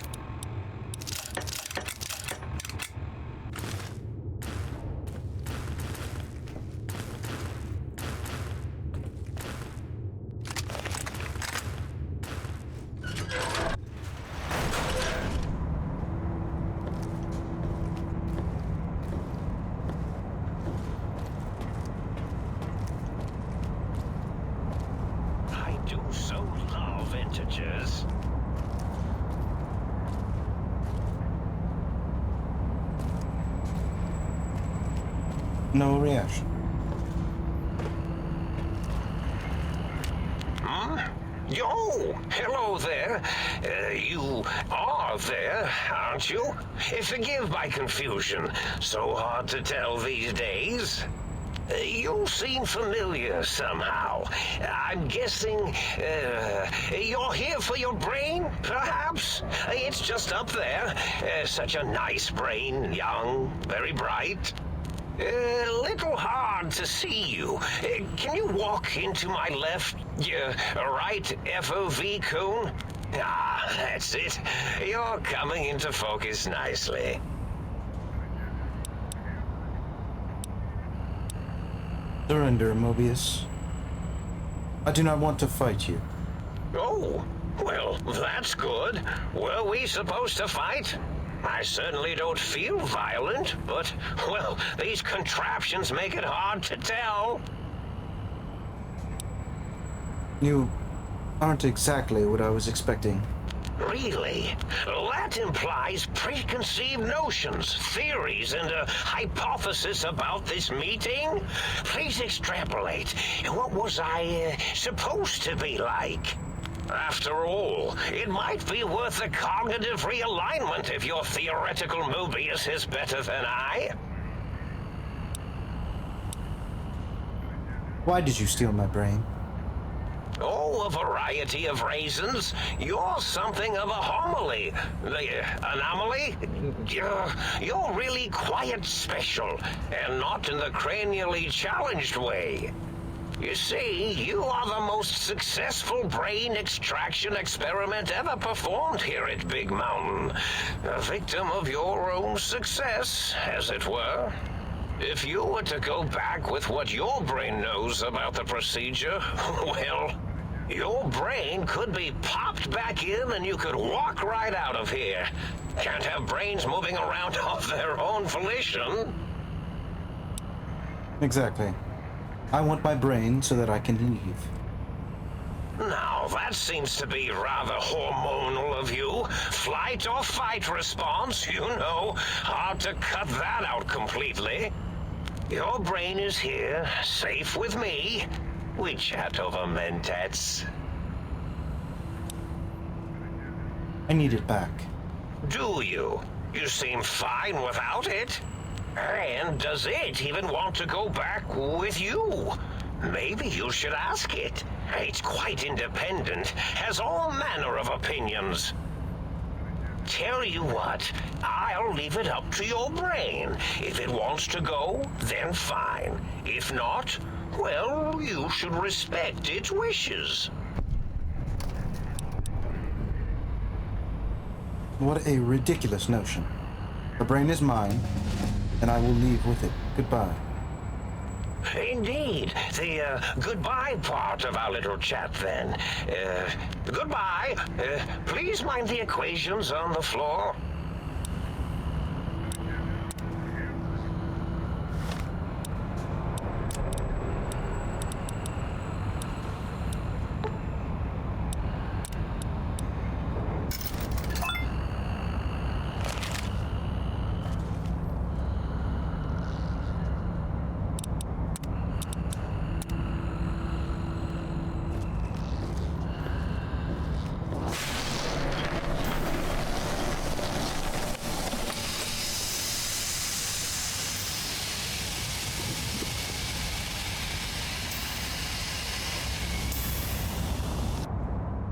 B: I do so love integers.
E: No reaction.
B: Yo, hello there. You are there, aren't you? Forgive my confusion. So hard to tell these days. You seem familiar somehow. I'm guessing you're here for your brain, perhaps? It's just up there. Such a nice brain, young, very bright. Little hard to see you. Can you walk into my left, right FOV cone? Ah, that's it. You're coming into focus nicely.
E: Surrender, Mobius. I do not want to fight you.
B: Oh, well, that's good. Were we supposed to fight? I certainly don't feel violent, but, well, these contraptions make it hard to tell.
E: You aren't exactly what I was expecting.
B: Really? That implies preconceived notions, theories, and a hypothesis about this meeting? Please extrapolate. What was I supposed to be like? After all, it might be worth a cognitive realignment if your theoretical Mobius is better than I.
E: Why did you steal my brain?
B: Oh, a variety of reasons. You're something of a homily. Anomaly? You're really quite special, and not in the cranially challenged way. You see, you are the most successful brain extraction experiment ever performed here at Big Mountain. A victim of your own success, as it were. If you were to go back with what your brain knows about the procedure, well, your brain could be popped back in and you could walk right out of here. Can't have brains moving around of their own volition.
E: Exactly. I want my brain so that I can leave.
B: Now, that seems to be rather hormonal of you. Flight or fight response, you know. Hard to cut that out completely. Your brain is here, safe with me. We chat over mentats.
E: I need it back.
B: Do you? You seem fine without it. And does it even want to go back with you?
H: Maybe you should ask it. It's quite independent, has all manner of opinions. Tell you what, I'll leave it up to your brain. If it wants to go, then fine. If not, well, you should respect its wishes.
E: What a ridiculous notion. The brain is mine, and I will leave with it. Goodbye.
H: Indeed. The goodbye part of our little chat, then. Goodbye. Please mind the equations on the floor.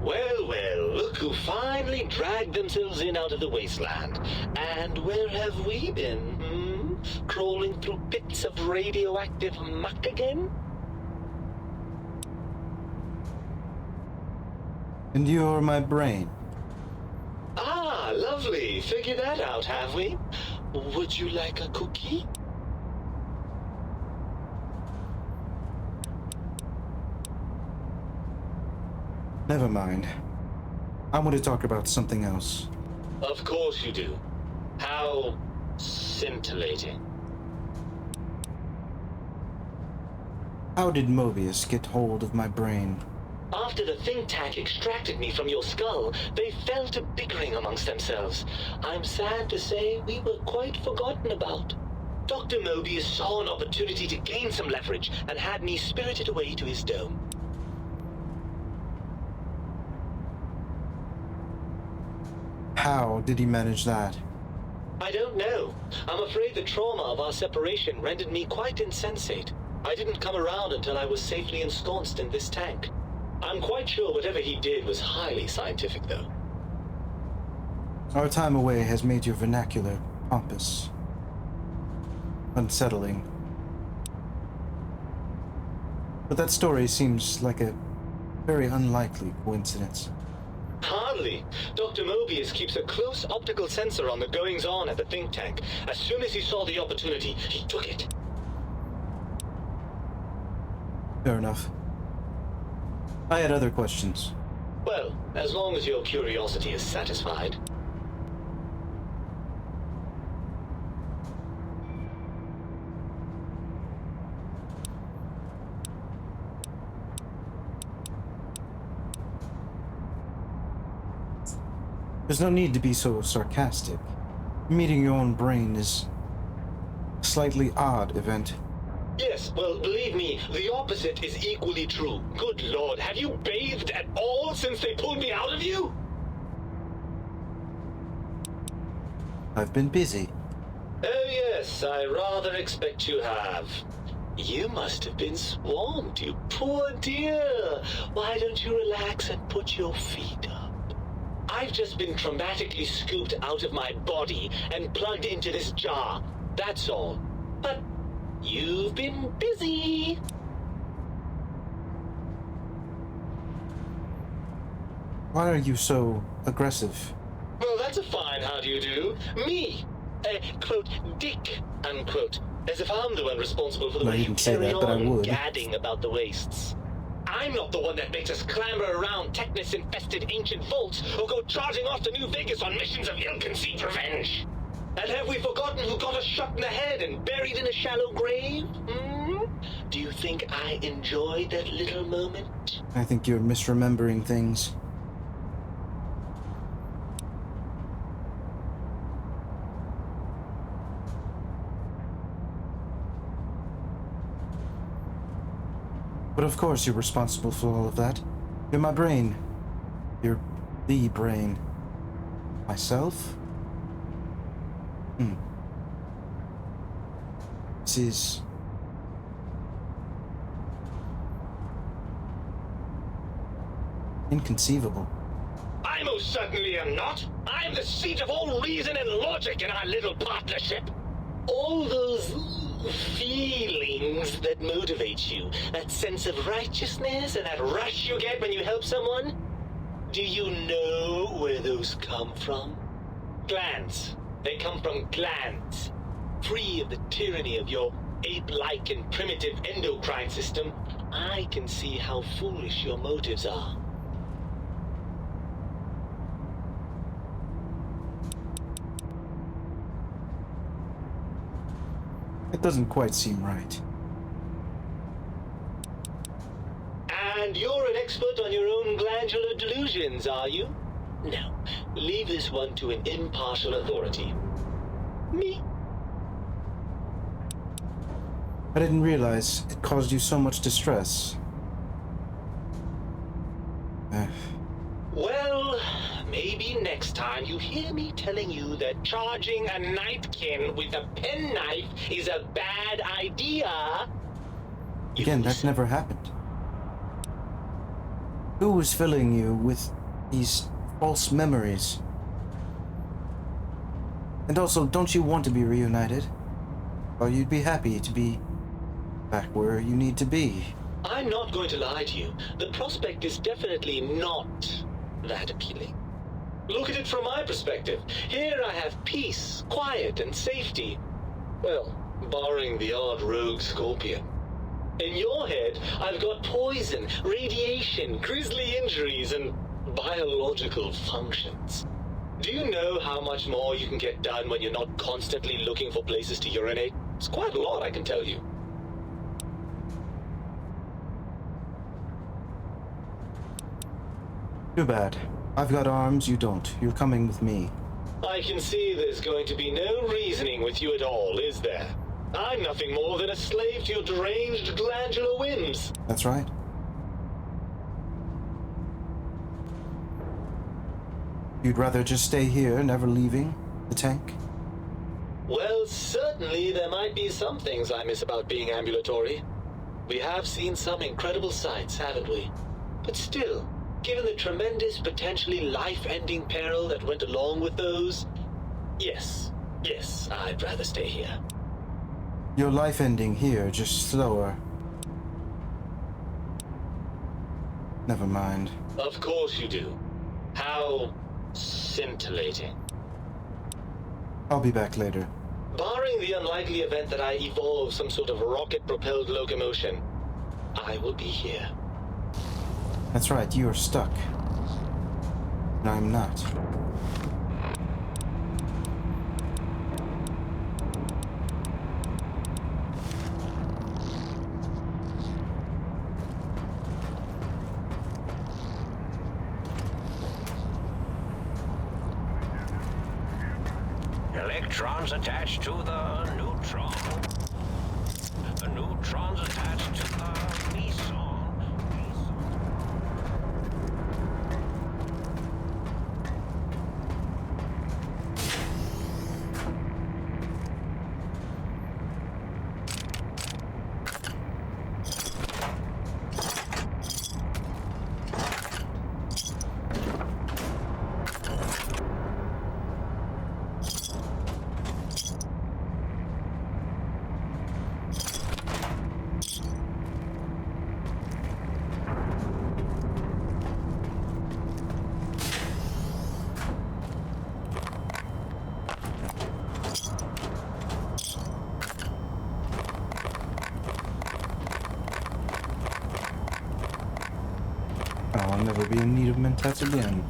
I: Well, look who finally dragged themselves in out of the wasteland. And where have we been, Crawling through pits of radioactive muck again?
E: And you're my brain.
I: Ah, lovely. Figured that out, have we? Would you like a cookie?
E: Never mind. I want to talk about something else.
I: Of course you do. How scintillating.
E: How did Mobius get hold of my brain?
I: After the think tank extracted me from your skull, they fell to bickering amongst themselves. I'm sad to say we were quite forgotten about. Dr. Mobius saw an opportunity to gain some leverage and had me spirited away to his dome.
E: How did he manage that?
I: I don't know. I'm afraid the trauma of our separation rendered me quite insensate. I didn't come around until I was safely ensconced in this tank. I'm quite sure whatever he did was highly scientific, though.
E: Our time away has made your vernacular pompous, unsettling. But that story seems like a very unlikely coincidence.
I: Hardly. Dr. Mobius keeps a close optical sensor on the goings-on at the think tank. As soon as he saw the opportunity, he took it.
E: Fair enough. I had other questions.
I: Well, as long as your curiosity is satisfied.
E: There's no need to be so sarcastic. Meeting your own brain is a slightly odd event.
I: Yes, well, believe me, the opposite is equally true. Good Lord, have you bathed at all since they pulled me out of you?
E: I've been busy.
I: Oh yes, I rather expect you have. You must have been swamped, you poor dear. Why don't you relax and put your feet up? I've just been traumatically scooped out of my body and plugged into this jar. That's all. But you've been busy.
E: Why are you so aggressive?
I: Well, that's a fine how do you do. Me, quote, dick, unquote. As if I'm the one responsible for the
E: No,
I: way
E: you
I: you
E: didn't say
I: carry
E: that, but I
I: on
E: would.
I: gadding about the wastes. I'm not the one that makes us clamber around Technus-infested ancient vaults or go charging off to New Vegas on missions of ill-conceived revenge. And have we forgotten who got us shot in the head and buried in a shallow grave? Do you think I enjoyed that little moment?
E: I think you're misremembering things. But of course you're responsible for all of that. You're my brain. You're the brain. Myself? This is Inconceivable.
I: I most certainly am not. I'm the seat of all reason and logic in our little partnership. All those feelings that motivate you, that sense of righteousness and that rush you get when you help someone, do you know where those come from? Glands. They come from glands. Free of the tyranny of your ape-like and primitive endocrine system, I can see how foolish your motives are.
E: It doesn't quite seem right.
I: And you're an expert on your own glandular delusions, are you? No. Leave this one to an impartial authority. Me?
E: I didn't realize it caused you so much distress.
I: Well, maybe next time you hear me telling you that charging a nightkin with a penknife is a bad idea.
E: Again, that never happened. Who was filling you with these false memories? And also, don't you want to be reunited? Or you'd be happy to be back where you need to be.
I: I'm not going to lie to you. The prospect is definitely not that appealing. Look at it from my perspective. Here I have peace, quiet, and safety. Well, barring the odd rogue scorpion. In your head, I've got poison, radiation, grisly injuries, and biological functions. Do you know how much more you can get done when you're not constantly looking for places to urinate? It's quite a lot, I can tell you.
E: Too bad. I've got arms, you don't. You're coming with me.
I: I can see there's going to be no reasoning with you at all, is there? I'm nothing more than a slave to your deranged glandular whims.
E: That's right. You'd rather just stay here, never leaving the tank?
I: Well, certainly there might be some things I miss about being ambulatory. We have seen some incredible sights, haven't we? But still, given the tremendous, potentially life-ending peril that went along with those, yes, I'd rather stay here.
E: Your life ending here, just slower. Never mind.
I: Of course you do. How scintillating.
E: I'll be back later.
I: Barring the unlikely event that I evolve some sort of rocket-propelled locomotion, I will be here.
E: That's right, you are stuck. And I'm not.
H: Electrons attached to the neutron. The neutrons attached to the meson.
E: I'll never be in need of mentats again.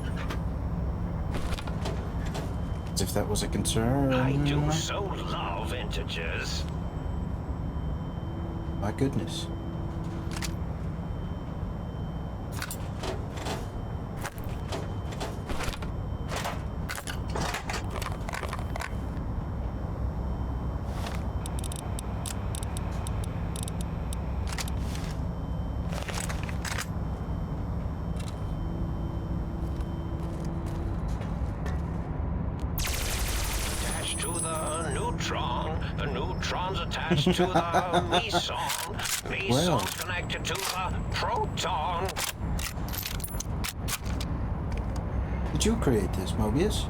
E: As if that was a concern.
H: I do so love integers.
E: My goodness.
H: The neutron's attached to the meson. Meson's connected to the proton.
E: you create this, Mobius?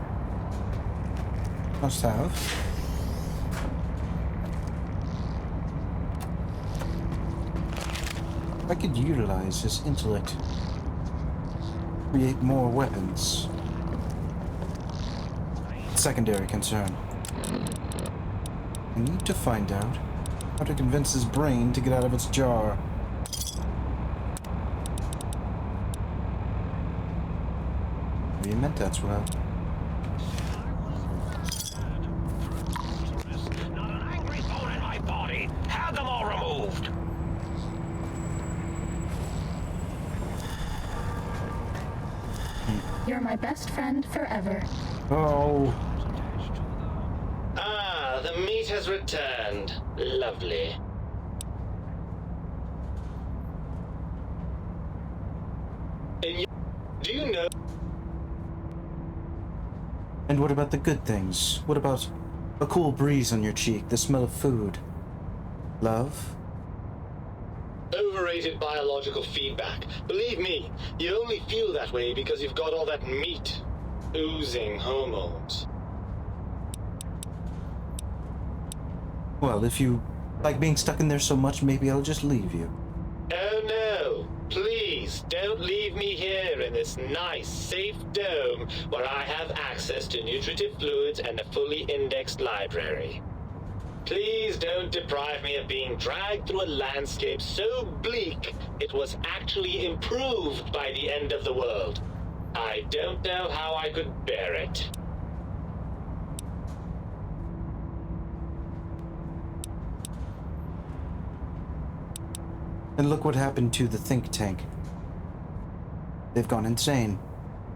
E: Must have. I could utilize his intellect. Create more weapons. Secondary concern. I need to find out how to convince his brain to get out of its jar. Maybe he meant that's well.
H: Not an angry bone in my body. Have them all removed.
G: You're my best friend forever.
E: Oh.
I: Ah, the meat has returned. Lovely. Do you know?
E: And what about the good things? What about a cool breeze on your cheek, the smell of food? Love?
I: Overrated biological feedback. Believe me, you only feel that way because you've got all that meat. Oozing hormones.
E: Well, if you like being stuck in there so much, maybe I'll just leave you.
I: Oh no! Please, don't leave me here in this nice, safe dome where I have access to nutritive fluids and a fully indexed library. Please don't deprive me of being dragged through a landscape so bleak it was actually improved by the end of the world. I don't know how I could bear it.
E: And look what happened to the think tank. They've gone insane.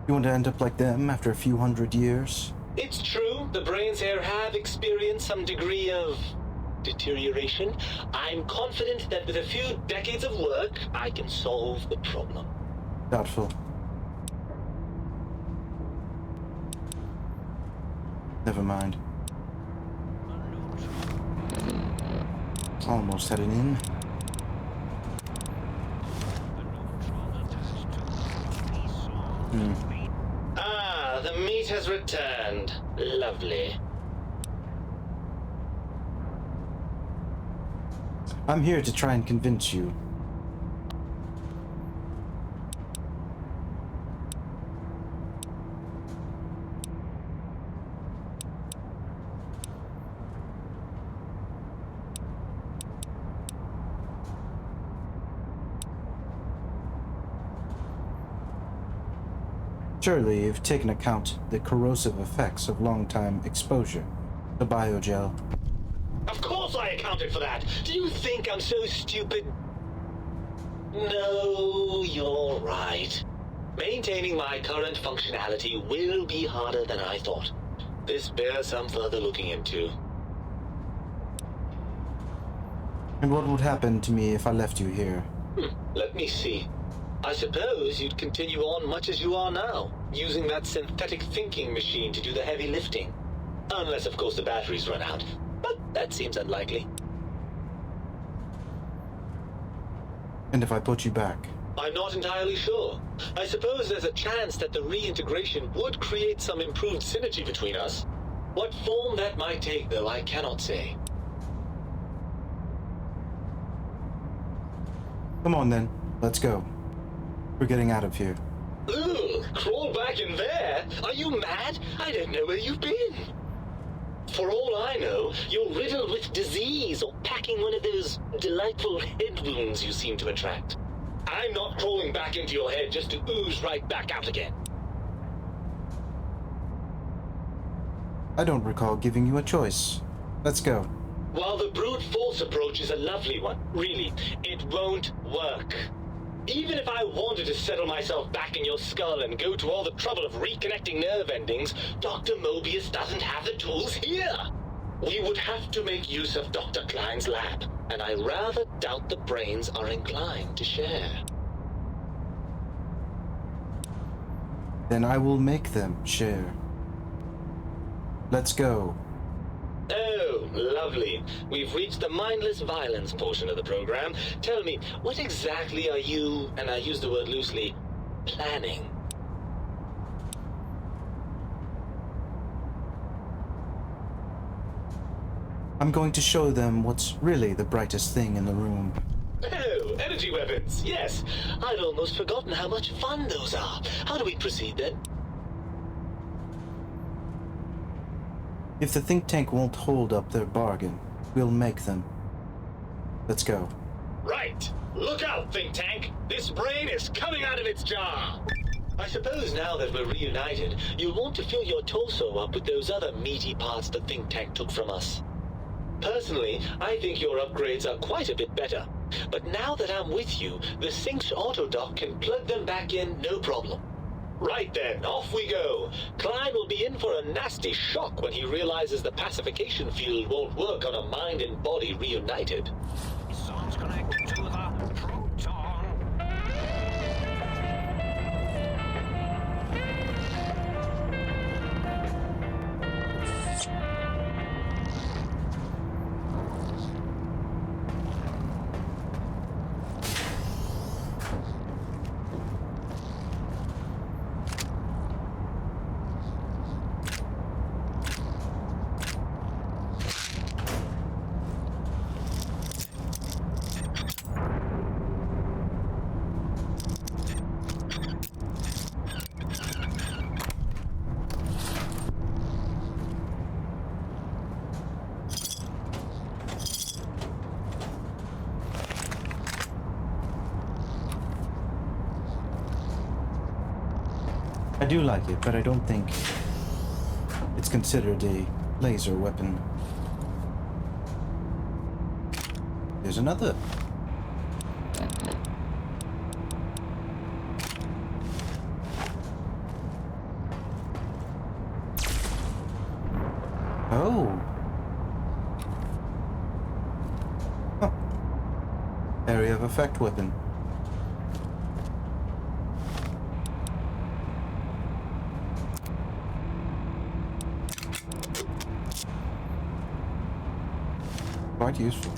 E: You want to end up like them after a few hundred years?
I: It's true, the brains here have experienced some degree of deterioration. I'm confident that with a few decades of work, I can solve the problem.
E: Doubtful. Never mind. Almost had it in.
I: Ah, the meat has returned. Lovely.
E: I'm here to try and convince you. Surely you've taken account the corrosive effects of long-time exposure to biogel.
I: Of course I accounted for that. Do you think I'm so stupid? No, you're right. Maintaining my current functionality will be harder than I thought. This bears some further looking into.
E: And what would happen to me if I left you here?
I: Let me see. I suppose you'd continue on much as you are now, using that synthetic thinking machine to do the heavy lifting. Unless, of course, the batteries run out. But that seems unlikely.
E: And if I put you back?
I: I'm not entirely sure. I suppose there's a chance that the reintegration would create some improved synergy between us. What form that might take, though, I cannot say.
E: Come on then, let's go. We're getting out of here.
I: Ugh, crawl back in there? Are you mad? I don't know where you've been. For all I know, you're riddled with disease or packing one of those delightful head wounds you seem to attract. I'm not crawling back into your head just to ooze right back out again.
E: I don't recall giving you a choice. Let's go.
I: While the brute force approach is a lovely one, really, it won't work. Even if I wanted to settle myself back in your skull and go to all the trouble of reconnecting nerve endings, Dr. Mobius doesn't have the tools here. We would have to make use of Dr. Klein's lab, and I rather doubt the brains are inclined to share.
E: Then I will make them share. Let's go.
I: Oh, lovely. We've reached the mindless violence portion of the program. Tell me, what exactly are you, and I use the word loosely, planning?
E: I'm going to show them what's really the brightest thing in the room.
I: Oh, energy weapons, yes. I'd almost forgotten how much fun those are. How do we proceed then?
E: If the think tank won't hold up their bargain, we'll make them. Let's go.
I: Right. Look out, think tank. This brain is coming out of its jar. I suppose now that we're reunited, you'll want to fill your torso up with those other meaty parts the think tank took from us. Personally, I think your upgrades are quite a bit better. But now that I'm with you, the Sync's autodock can plug them back in no problem. Right then, off we go. Klein will be in for a nasty shock when he realizes the pacification field won't work on a mind and body reunited.
H: Someone's connected to the proton.
E: I do like it, but I don't think it's considered a laser weapon. There's another. Oh. Huh. Area of effect weapon. Quite useful.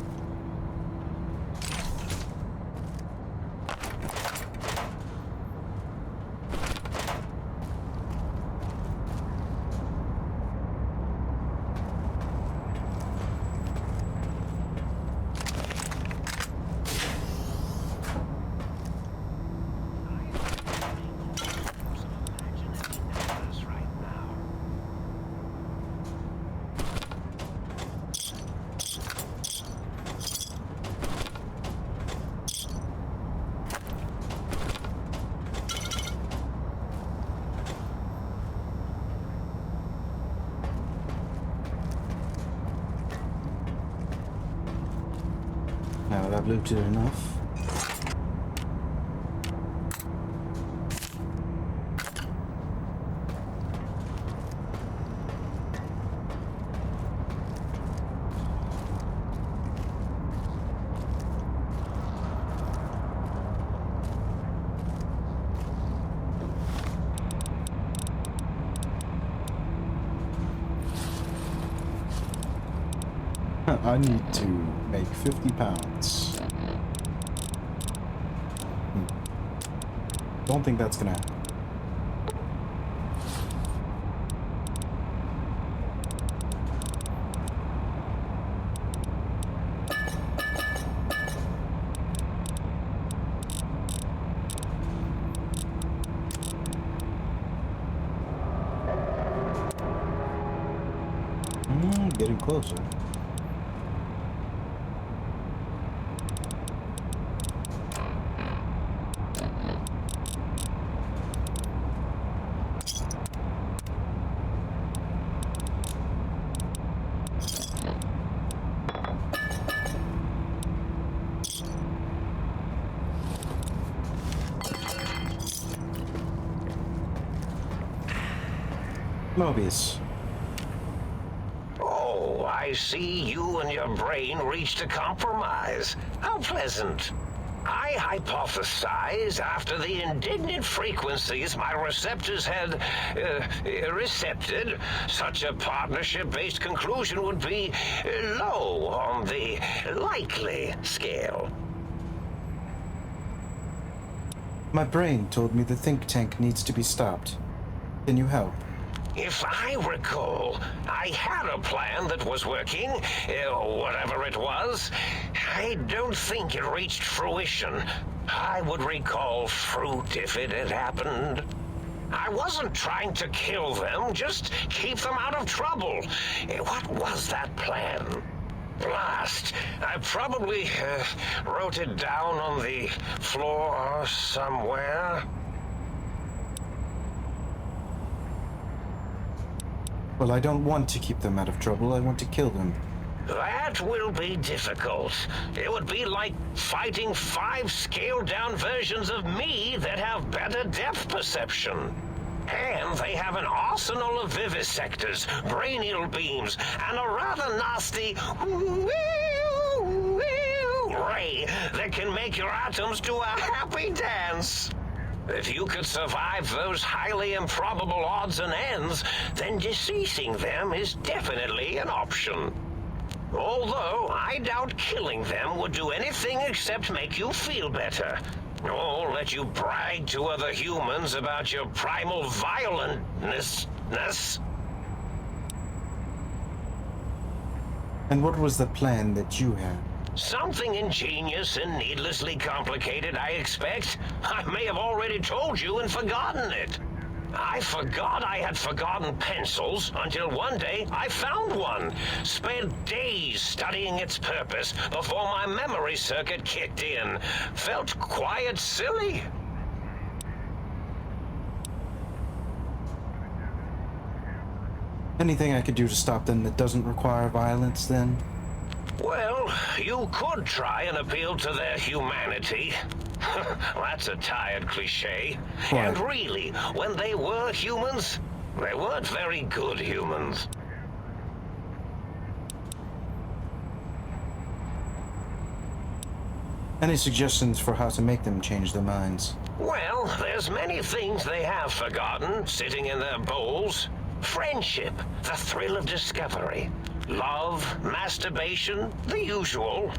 E: Now that I've looted enough. I need to make 50 pounds. Don't think that's gonna happen. Getting closer. MOBIUS.
H: Oh, I see you and your brain reached a compromise. How pleasant. I hypothesize after the indignant frequencies my receptors had recepted, such a partnership-based conclusion would be low on the likely scale.
E: My brain told me the think tank needs to be stopped. Can you help?
H: If I recall, I had a plan that was working, whatever it was. I don't think it reached fruition. I would recall fruit if it had happened. I wasn't trying to kill them, just keep them out of trouble. What was that plan? Blast. I probably wrote it down on the floor somewhere.
E: Well, I don't want to keep them out of trouble. I want to kill them.
H: That will be difficult. It would be like fighting 5 scaled-down versions of me that have better depth perception. And they have an arsenal of vivisectors, brainial beams, and a rather nasty ray that can make your atoms do a happy dance. If you could survive those highly improbable odds and ends, then deceasing them is definitely an option. Although, I doubt killing them would do anything except make you feel better. Or let you brag to other humans about your primal violentness.
E: And what was the plan that you had?
H: Something ingenious and needlessly complicated, I expect. I may have already told you and forgotten it. I forgot I had forgotten pencils until one day I found one. Spent days studying its purpose before my memory circuit kicked in. Felt quite silly.
E: Anything I could do to stop them that doesn't require violence, then?
H: Well, you could try and appeal to their humanity. That's a tired cliche.
E: What?
H: And really, when they were humans, they weren't very good humans.
E: Any suggestions for how to make them change their minds?
H: Well, there's many things they have forgotten, sitting in their bowls. Friendship, the thrill of discovery. Love, masturbation, the usual.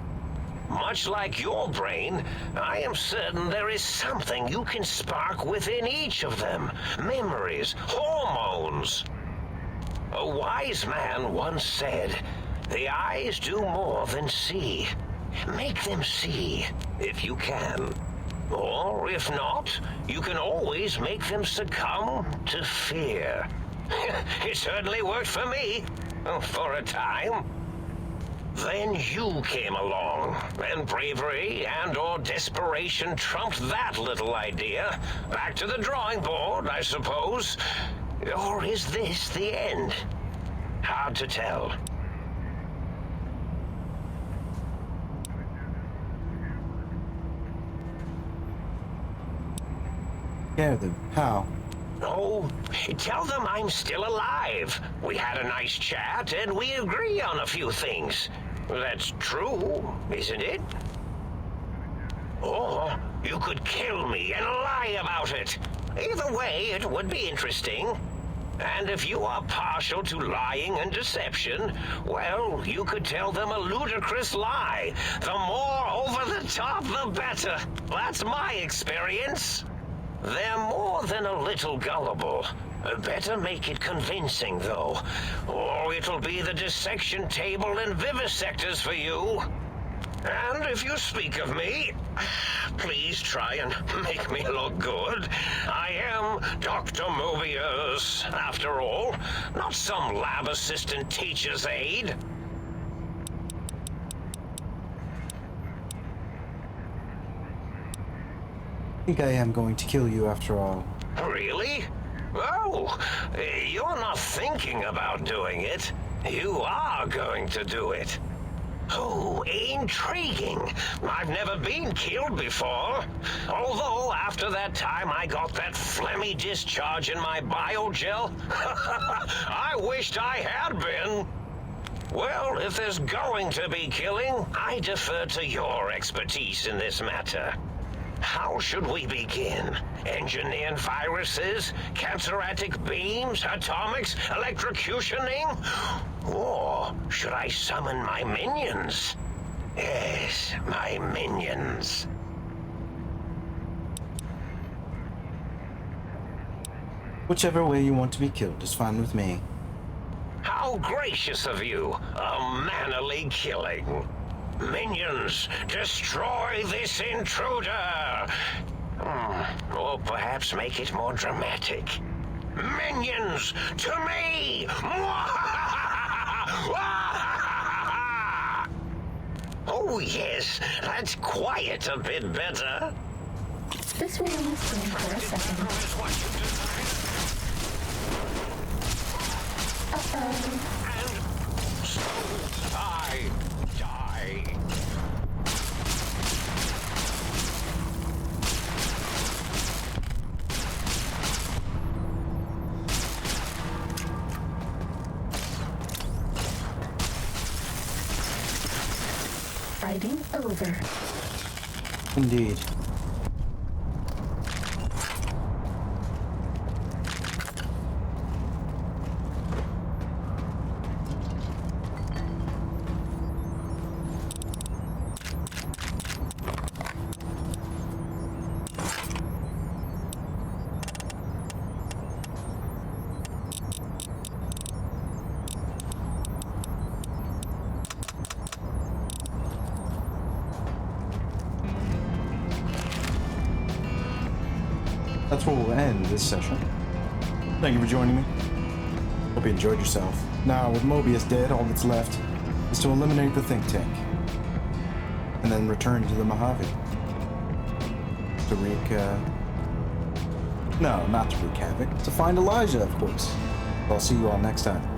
H: Much like your brain, I am certain there is something you can spark within each of them. Memories, hormones. A wise man once said, "The eyes do more than see. Make them see, if you can. Or, if not, you can always make them succumb to fear." It certainly worked for me, for a time. Then you came along, and bravery and/or desperation trumped that little idea. Back to the drawing board, I suppose. Or is this the end? Hard to tell.
E: Scare them. How?
H: Oh, tell them I'm still alive. We had a nice chat, and we agree on a few things. That's true, isn't it? Or you could kill me and lie about it. Either way, it would be interesting. And if you are partial to lying and deception, well, you could tell them a ludicrous lie. The more over the top, the better. That's my experience. They're more than a little gullible. Better make it convincing, though, or it'll be the dissection table and vivisectors for you. And if you speak of me, please try and make me look good. I am Dr. MOBIUS, after all, not some lab assistant teacher's aide.
E: I think I am going to kill you after all.
H: Really? Oh, you're not thinking about doing it. You are going to do it. Oh, intriguing. I've never been killed before. Although, after that time I got that phlegmy discharge in my biogel, I wished I had been. Well, if there's going to be killing, I defer to your expertise in this matter. How should we begin? Engineering viruses, cancerratic beams, atomics, electrocutioning? Or should I summon my minions? Yes, my minions.
E: Whichever way you want to be killed is fine with me.
H: How gracious of you! A mannerly killing. Minions, destroy this intruder! Or perhaps make it more dramatic. Minions, to me! Oh yes, that's quite a bit better.
G: This will only stand for a second. Uh-oh.
H: And so I die.
G: Fighting over.
E: Indeed. That's where we'll end this session. Thank you for joining me. Hope you enjoyed yourself. Now, with Mobius dead, all that's left is to eliminate the think tank. And then return to the Mojave. To wreak, no, not to wreak havoc. To find Elijah, of course. I'll see you all next time.